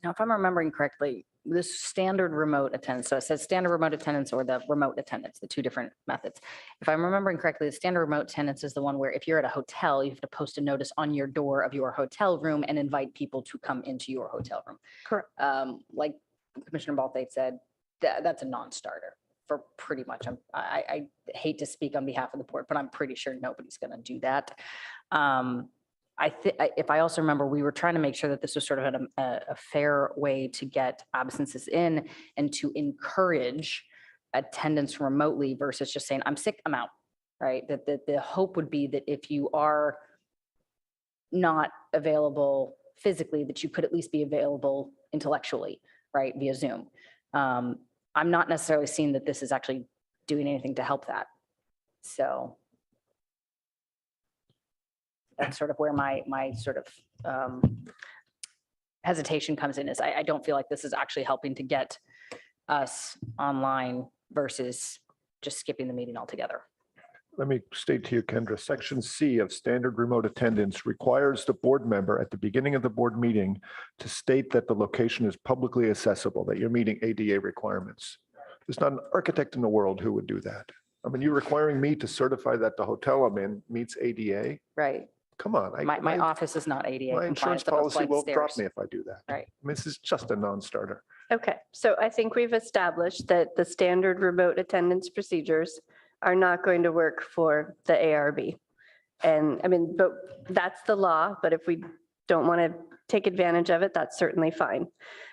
Now, if I'm remembering correctly, this standard remote attendance, so it says standard remote attendance or the remote attendance, the 2 different methods. If I'm remembering correctly, the standard remote attendance is the one where if you're at a hotel, you have to post a notice on your door of your hotel room and invite people to come into your hotel room. Correct. Like Commissioner Balthe said, that's a non-starter for pretty much. I hate to speak on behalf of the board, but I'm pretty sure nobody's going to do that. If I also remember, we were trying to make sure that this was sort of a fair way to get absences in and to encourage attendance remotely versus just saying, I'm sick, I'm out, right? That the hope would be that if you are not available physically, that you could at least be available intellectually, right, via Zoom. I'm not necessarily seeing that this is actually doing anything to help that. So that's sort of where my sort of hesitation comes in, is I don't feel like this is actually helping to get us online versus just skipping the meeting altogether. Let me state to you, Kendra, Section C of standard remote attendance requires the board member at the beginning of the board meeting to state that the location is publicly accessible, that you're meeting ADA requirements. There's not an architect in the world who would do that. I mean, you're requiring me to certify that the hotel I'm in meets ADA? Right. Come on. My office is not ADA My compliant. insurance so it's policy like will drop stairs. me if I do that. Right. I mean, this is just a non-starter. Okay, so I think we've established that the standard remote attendance procedures are not going to work for the ARB. And I mean, but that's the law, but if we don't want to take advantage of it, that's certainly fine.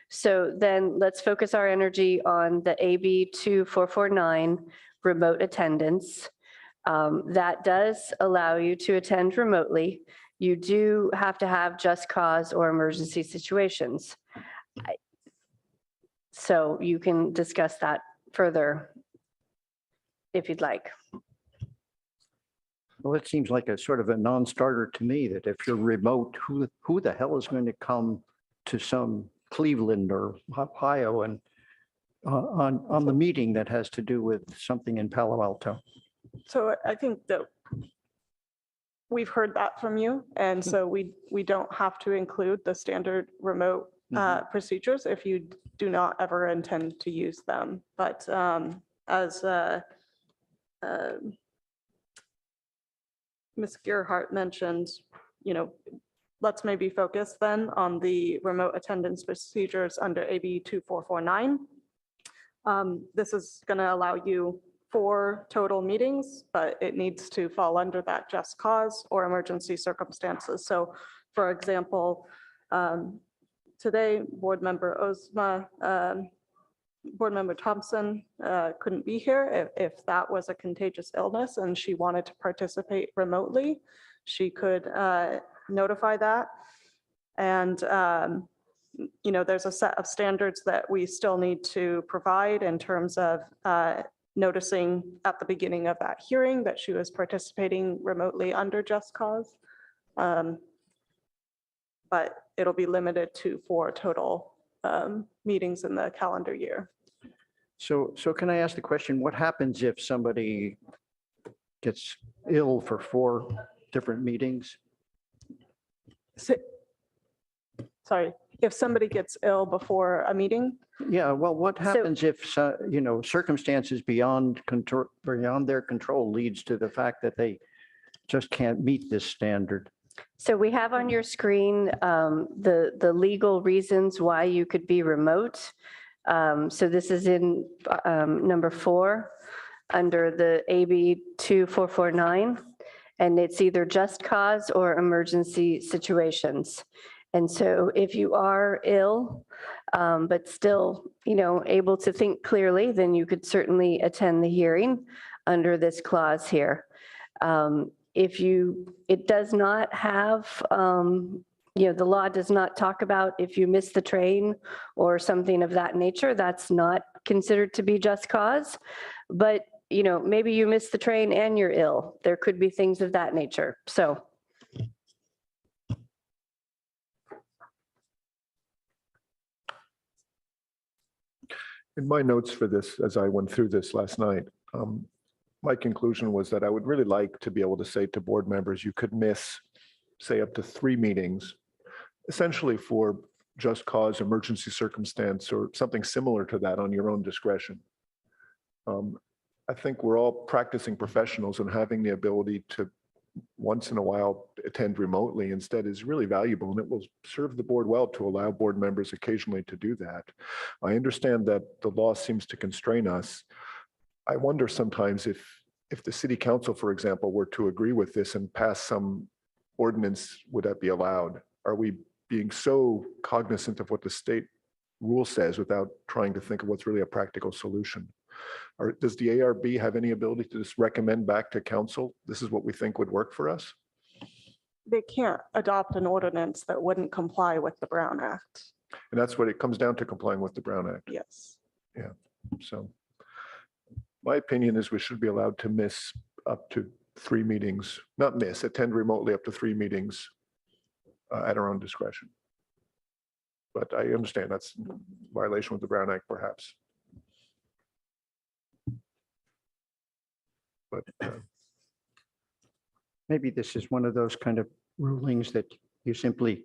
So then let's focus our energy on the AB 2449 remote attendance. That does allow you to attend remotely. You do have to have just cause or emergency situations. So you can discuss that further if you'd like. Well, it seems like a sort of a non-starter to me that if you're remote, who the hell is going to come to some Cleveland or Ohio and on the meeting that has to do with something in Palo Alto? So I think that we've heard that from you. And so we don't have to include the standard remote procedures if you do not ever intend to use them. But as Ms. Gerhart mentioned, let's maybe focus then on the remote attendance procedures under AB 2449. This is going to allow you 4 total meetings, but it needs to fall under that just cause or emergency circumstances. So for example, today, Board Member Ozma, Board Member Thompson couldn't be here. If that was a contagious illness and she wanted to participate remotely, she could notify that. And there's a set of standards that we still need to provide in terms of noticing at the beginning of that hearing that she was participating remotely under just cause. But it'll be limited to 4 total meetings in the calendar year. So can I ask the question, what happens if somebody gets ill for 4 different meetings? Sorry, if somebody gets ill before a meeting? Yeah, well, what happens if, circumstances beyond their control leads to the fact that they just can't meet this standard? So we have on your screen the legal reasons why you could be remote. So this is in number 4 under the AB 2449, and it's either just cause or emergency situations. And so if you are ill, but still, able to think clearly, then you could certainly attend the hearing under this clause here. It does not have, the law does not talk about if you miss the train or something of that nature, that's not considered to be just cause. But, maybe you miss the train and you're ill. There could be things of that nature. So. In my notes for this, as I went through this last night, my conclusion was that I would really like to be able to say to board members, you could miss, say, up to 3 meetings, essentially for just cause, emergency circumstance, or something similar to that on your own discretion. I think we're all practicing professionals, and having the ability to once in a while attend remotely instead is really valuable, and it will serve the board well to allow board members occasionally to do that. I understand that the law seems to constrain us. I wonder sometimes if the city council, for example, were to agree with this and pass some ordinance, would that be allowed? Are we being so cognizant of what the state rule says without trying to think of what's really a practical solution? Or does the ARB have any ability to just recommend back to council, this is what we think would work for us? They can't adopt an ordinance that wouldn't comply with the Brown Act. And that's what it comes down to, complying with the Brown Act. Yes. Yeah, so my opinion is we should be allowed to miss up to 3 meetings, not miss, attend remotely up to 3 meetings at our own discretion. But I understand that's violation with the Brown Act, perhaps. But Maybe this is one of those kind of rulings that you simply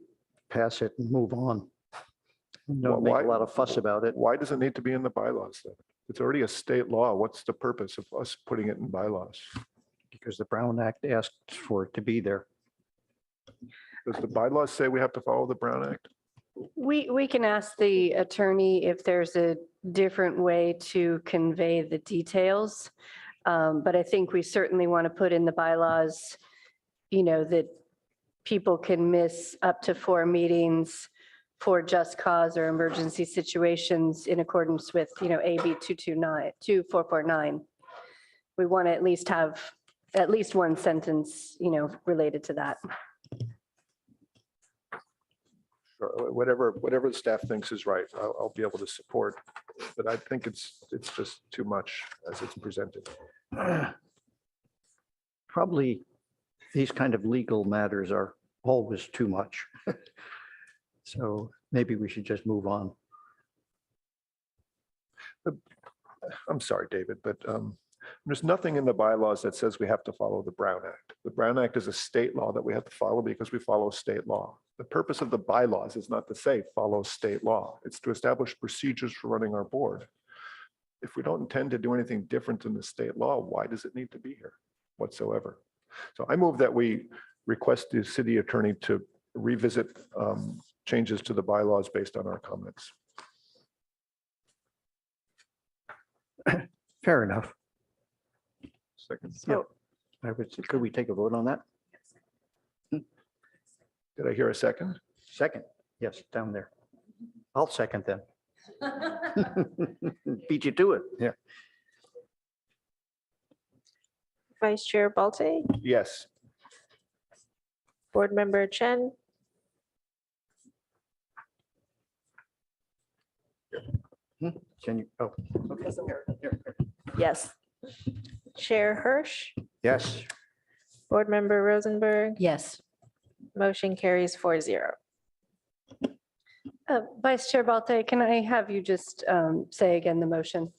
pass it and move on. Don't make a lot of fuss about it. why does it need to be in the bylaws then? It's already a state law. What's the purpose of us putting it in bylaws? Because the Brown Act asks for it to be there. Does the bylaws say we have to follow the Brown Act? We can ask the attorney if there's a different way to convey the details. But I think we certainly want to put in the bylaws, that people can miss up to 4 meetings for just cause or emergency situations in accordance with, AB 2449. We want to at least have at least one sentence, related to that. Sure, whatever the staff thinks is right, I'll be able to support. But I think it's just too much as it's presented. Probably these kind of legal matters are always too much. So maybe we should just move on. I'm sorry, David, but there's nothing in the bylaws that says we have to follow the Brown Act. The Brown Act is a state law that we have to follow because we follow state law. The purpose of the bylaws is not to say follow state law. It's to establish procedures for running our board. If we don't intend to do anything different than the state law, why does it need to be here whatsoever? So I move that we request the city attorney to revisit changes to the bylaws based on our comments. Fair enough. Second. So Could we take a vote on that? Did I hear a second? Second, yes, down there. I'll second then. Beat you to it, yeah. Vice Chair Balte, Yes. Board Member Chen, Can you, oh, okay. Here. Yes. Chair Hirsch, Yes, Board Member Rosenberg, Yes. motion carries 4-0. Vice Chair Balte, can I have you just say again the motion?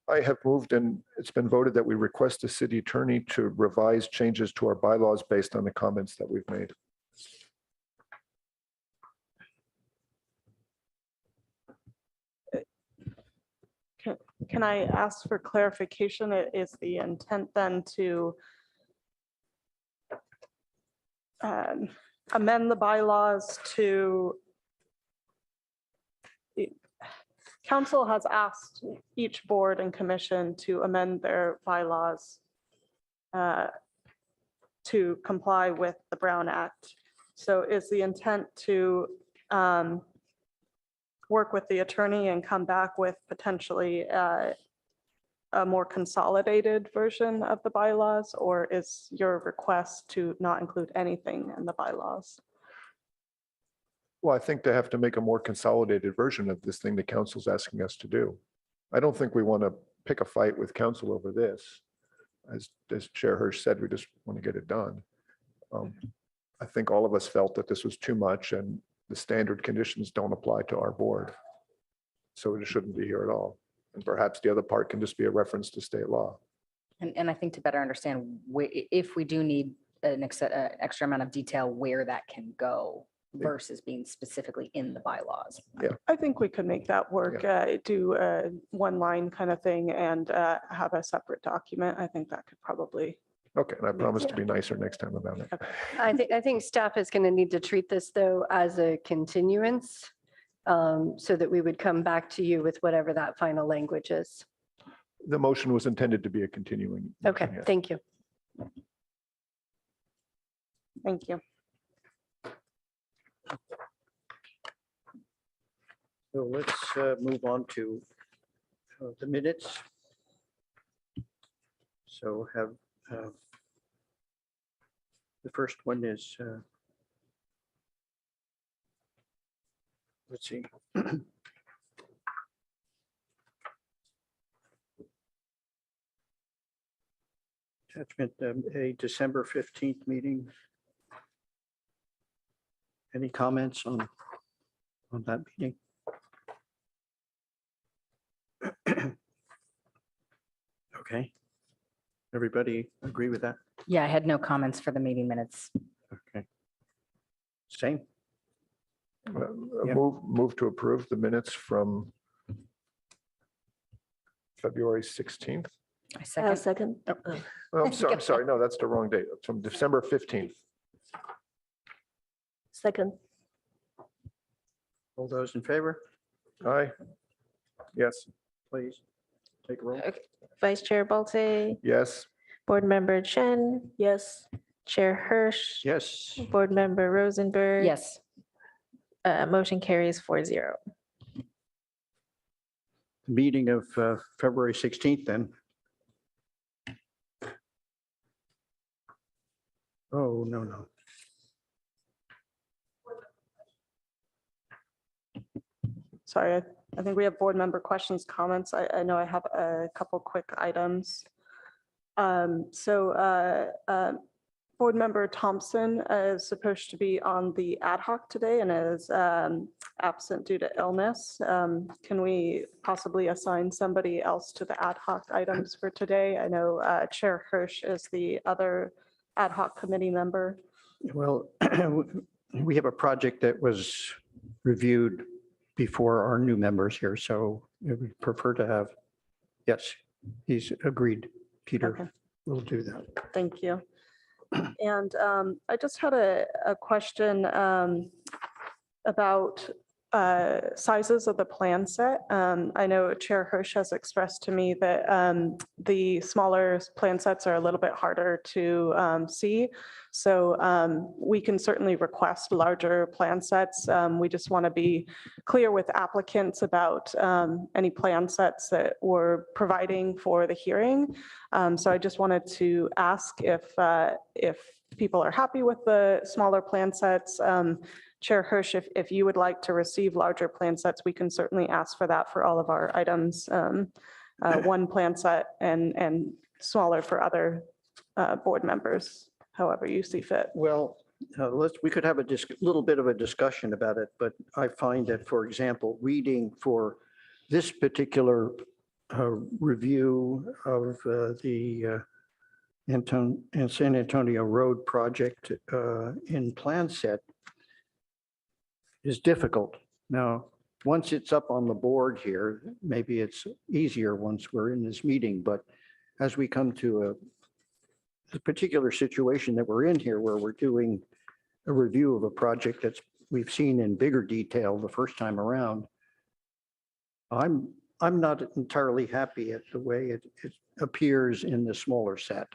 I have moved and it's been voted that we request the city attorney to revise changes to our bylaws based on the comments that we've made. Can I ask for clarification? Is the intent then to amend the bylaws to council has asked each board and commission to amend their bylaws to comply with the Brown Act. So is the intent to work with the attorney and come back with potentially a more consolidated version of the bylaws, or is your request to not include anything in the bylaws? Well, I think they have to make a more consolidated version of this thing the council's asking us to do. I don't think we want to pick a fight with council over this. As Chair Hirsch said, we just want to get it done. I think all of us felt that this was too much and the standard conditions don't apply to our board. So it shouldn't be here at all. And perhaps the other part can just be a reference to state law. And I think to better understand if we do need an extra amount of detail, where that can go versus being specifically in the bylaws. I think we could make that work, do a one line kind of thing and have a separate document. I think that could probably. Okay, and I promise to be nicer next time about it. I think staff is going to need to treat this though as a continuance so that we would come back to you with whatever that final language is. The motion was intended to be a continuing. Okay, motion, yes. thank you. Thank you. so let's move on to the minutes. So have the first one is let's see. Attachment a December 15th meeting. Any comments on that meeting? Okay. Everybody agree with that? Yeah, I had no comments for the meeting minutes. Okay. Same? Yeah. Move to approve the minutes from February 16th. I I'll second. second. Oh, I'm sorry. No, that's the wrong date. It's from December 15th. Second. All those in favor, Aye. Yes. please take a roll. Okay. Vice Chair Bolte, Yes. Board Member Chen, Yes. Chair Hirsch, Yes. Board Member Rosenberg. Yes. Motion carries 4-0. Meeting of February 16th then. Oh, no. Sorry, I think we have board member questions, comments. I know I have a couple quick items. Board member Thompson is supposed to be on the ad hoc today and is absent due to illness. Can we possibly assign somebody else to the ad hoc items for today? I know Chair Hirsch is the other ad hoc committee member. Well, we have a project that was reviewed before our new members here, so we prefer to have, yes, he's agreed. Okay. Peter will do that. Thank you. And I just had a question about sizes of the plan set. I know Chair Hirsch has expressed to me that the smaller plan sets are a little bit harder to see. So we can certainly request larger plan sets. We just want to be clear with applicants about any plan sets that we're providing for the hearing. So I just wanted to ask if people are happy with the smaller plan sets. Chair Hirsch, if you would like to receive larger plan sets, we can certainly ask for that for all of our items. One plan set and smaller for other board members, however you see fit. Well, we could have a little bit of a discussion about it, but I find that, for example, reading for this particular review of the San Antonio Road project in plan set is difficult. Now, once it's up on the board here, maybe it's easier once we're in this meeting, but as we come to a particular situation that we're in here where we're doing a review of a project that's we've seen in bigger detail the first time around, I'm not entirely happy at the way it appears in the smaller set.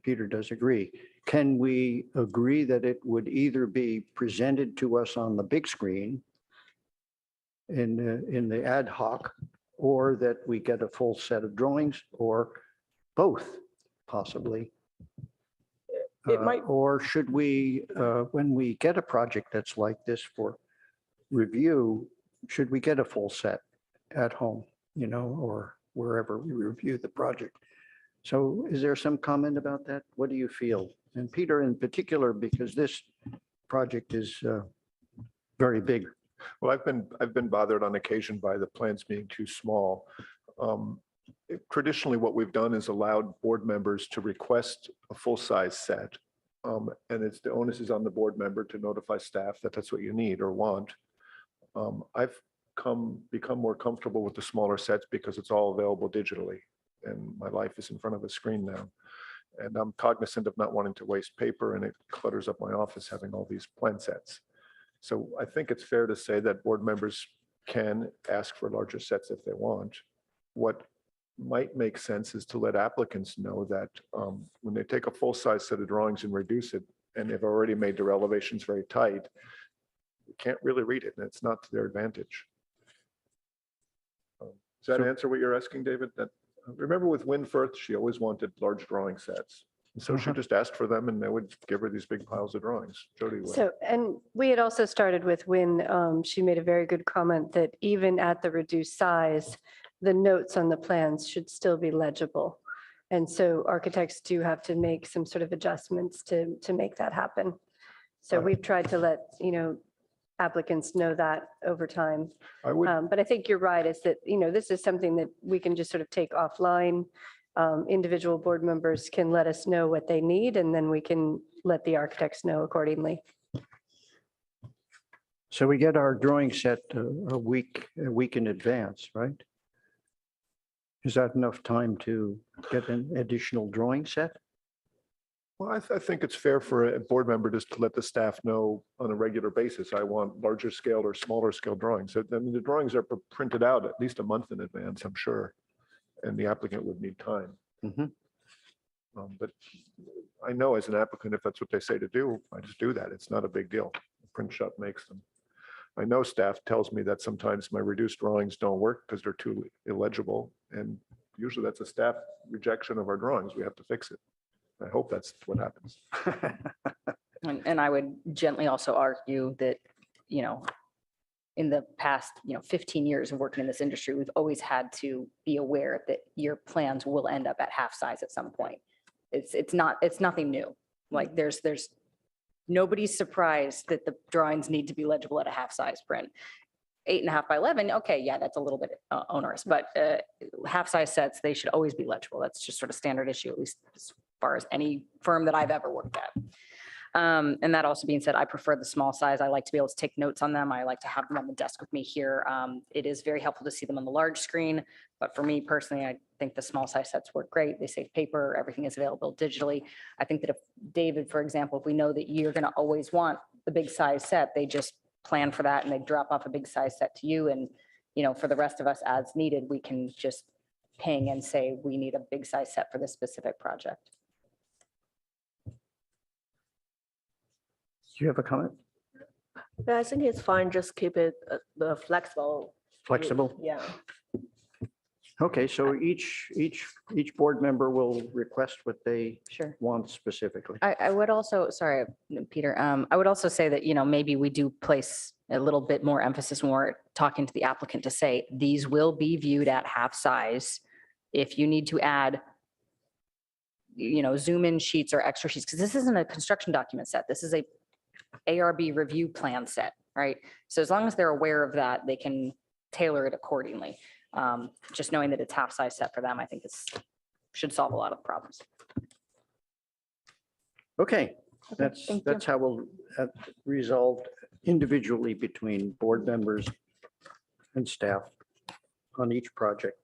Peter does agree. Can we agree that it would either be presented to us on the big screen in the ad hoc, or that we get a full set of drawings, or both possibly? It might- Or should we, when we get a project that's like this for review, should we get a full set at home, or wherever we review the project? So is there some comment about that? What do you feel? And Peter in particular, because this project is very big. Well, I've been bothered on occasion by the plans being too small. Traditionally, what we've done is allowed board members to request a full-size set. And the onus is on the board member to notify staff that that's what you need or want. I've become more comfortable with the smaller sets because it's all available digitally. And my life is in front of a screen now. And I'm cognizant of not wanting to waste paper, and it clutters up my office having all these plan sets. So I think it's fair to say that board members can ask for larger sets if they want. What might make sense is to let applicants know that when they take a full-size set of drawings and reduce it, and they've already made their elevations very tight, you can't really read it, and it's not to their advantage. Does that answer what you're asking, David? Remember with Win Firth, she always wanted large drawing sets. And so she just asked for them and they would give her these big piles of drawings. Jody would. So, and we had also started with when she made a very good comment that even at the reduced size, the notes on the plans should still be legible. And so architects do have to make some sort of adjustments to make that happen. So we've tried to let, applicants know that over time. I would, But I think you're right, is that, this is something that we can just sort of take offline. Individual board members can let us know what they need, and then we can let the architects know accordingly. So we get our drawing set a week in advance, right? Is that enough time to get an additional drawing set? Well, I think it's fair for a board member just to let the staff know on a regular basis, I want larger scale or smaller scale drawings. So, I mean, the drawings are printed out at least a month in advance, I'm sure. And the applicant would need time. Mhm. But I know as an applicant, if that's what they say to do, I just do that. It's not a big deal. The print shop makes them. I know staff tells me that sometimes my reduced drawings don't work because they're too illegible. And usually that's a staff rejection of our drawings. We have to fix it. I hope that's what happens. And I would gently also argue that, you know, in the past, 15 years of working in this industry, we've always had to be aware that your plans will end up at half size at some point. It's nothing new. Like there's nobody's surprised that the drawings need to be legible at a half size print. 8.5 by 11, okay, yeah, that's a little bit onerous, but half size sets, they should always be legible. That's just sort of standard issue, at least as far as any firm that I've ever worked at. And that also being said, I prefer the small size. I like to be able to take notes on them. I like to have them on the desk with me here. It is very helpful to see them on the large screen, but for me personally, I think the small size sets work great. They save paper, everything is available digitally. I think that if David, for example, if we know that you're going to always want the big size set, they just plan for that and they drop off a big size set to you. And, for the rest of us as needed, we can just ping and say, we need a big size set for this specific project. Do you have a comment? Yeah, I think it's fine. Just keep it flexible. Flexible? Yeah. Okay, so each board member will request what they Sure. want specifically. I would also, sorry, Peter, I would also say that, maybe we do place a little bit more emphasis when we're talking to the applicant to say, these will be viewed at half size. If you need to add, zoom in sheets or extra sheets, because this isn't a construction document set. This is a ARB review plan set, right? So as long as they're aware of that, they can tailor it accordingly. Just knowing that it's half size set for them, I think should solve a lot of the problems. Okay, thank you. that's how we'll resolve individually between board members and staff on each project.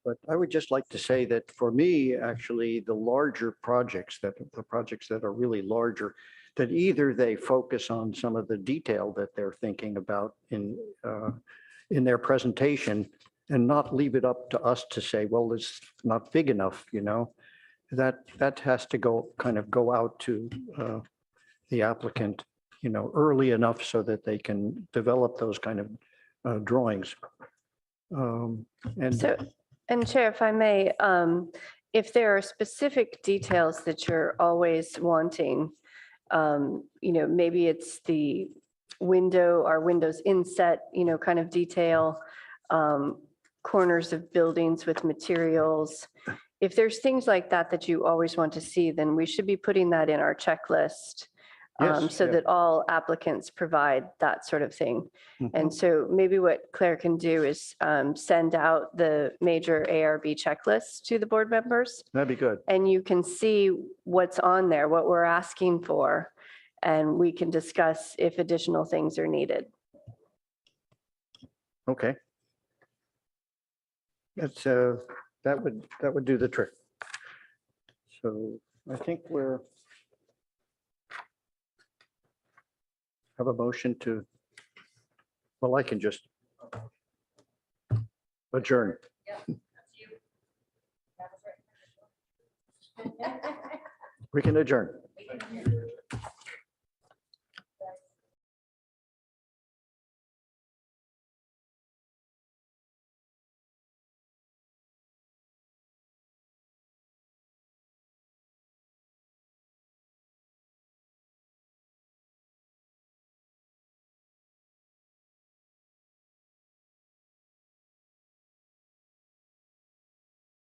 But I would just like to say that for me, actually, the larger projects, the projects that are really larger, that either they focus on some of the detail that they're thinking about in their presentation and not leave it up to us to say, well, it's not big enough, that has to go out to the applicant, early enough so that they can develop those kind of drawings. So, and Chair, if I may, if there are specific details that you're always wanting, maybe it's the window or windows inset, kind of detail, corners of buildings with materials. If there's things like that you always want to see, then we should be putting that in our checklist. Yes, So yeah. that all applicants provide that sort of thing. And so maybe what Claire can do is send out the major ARB checklist to the board members. That'd be good. And you can see what's on there, what we're asking for, and we can discuss if additional things are needed. Okay. That's that would do the trick. So I think we're have a motion to, well, I can just adjourn. We can adjourn.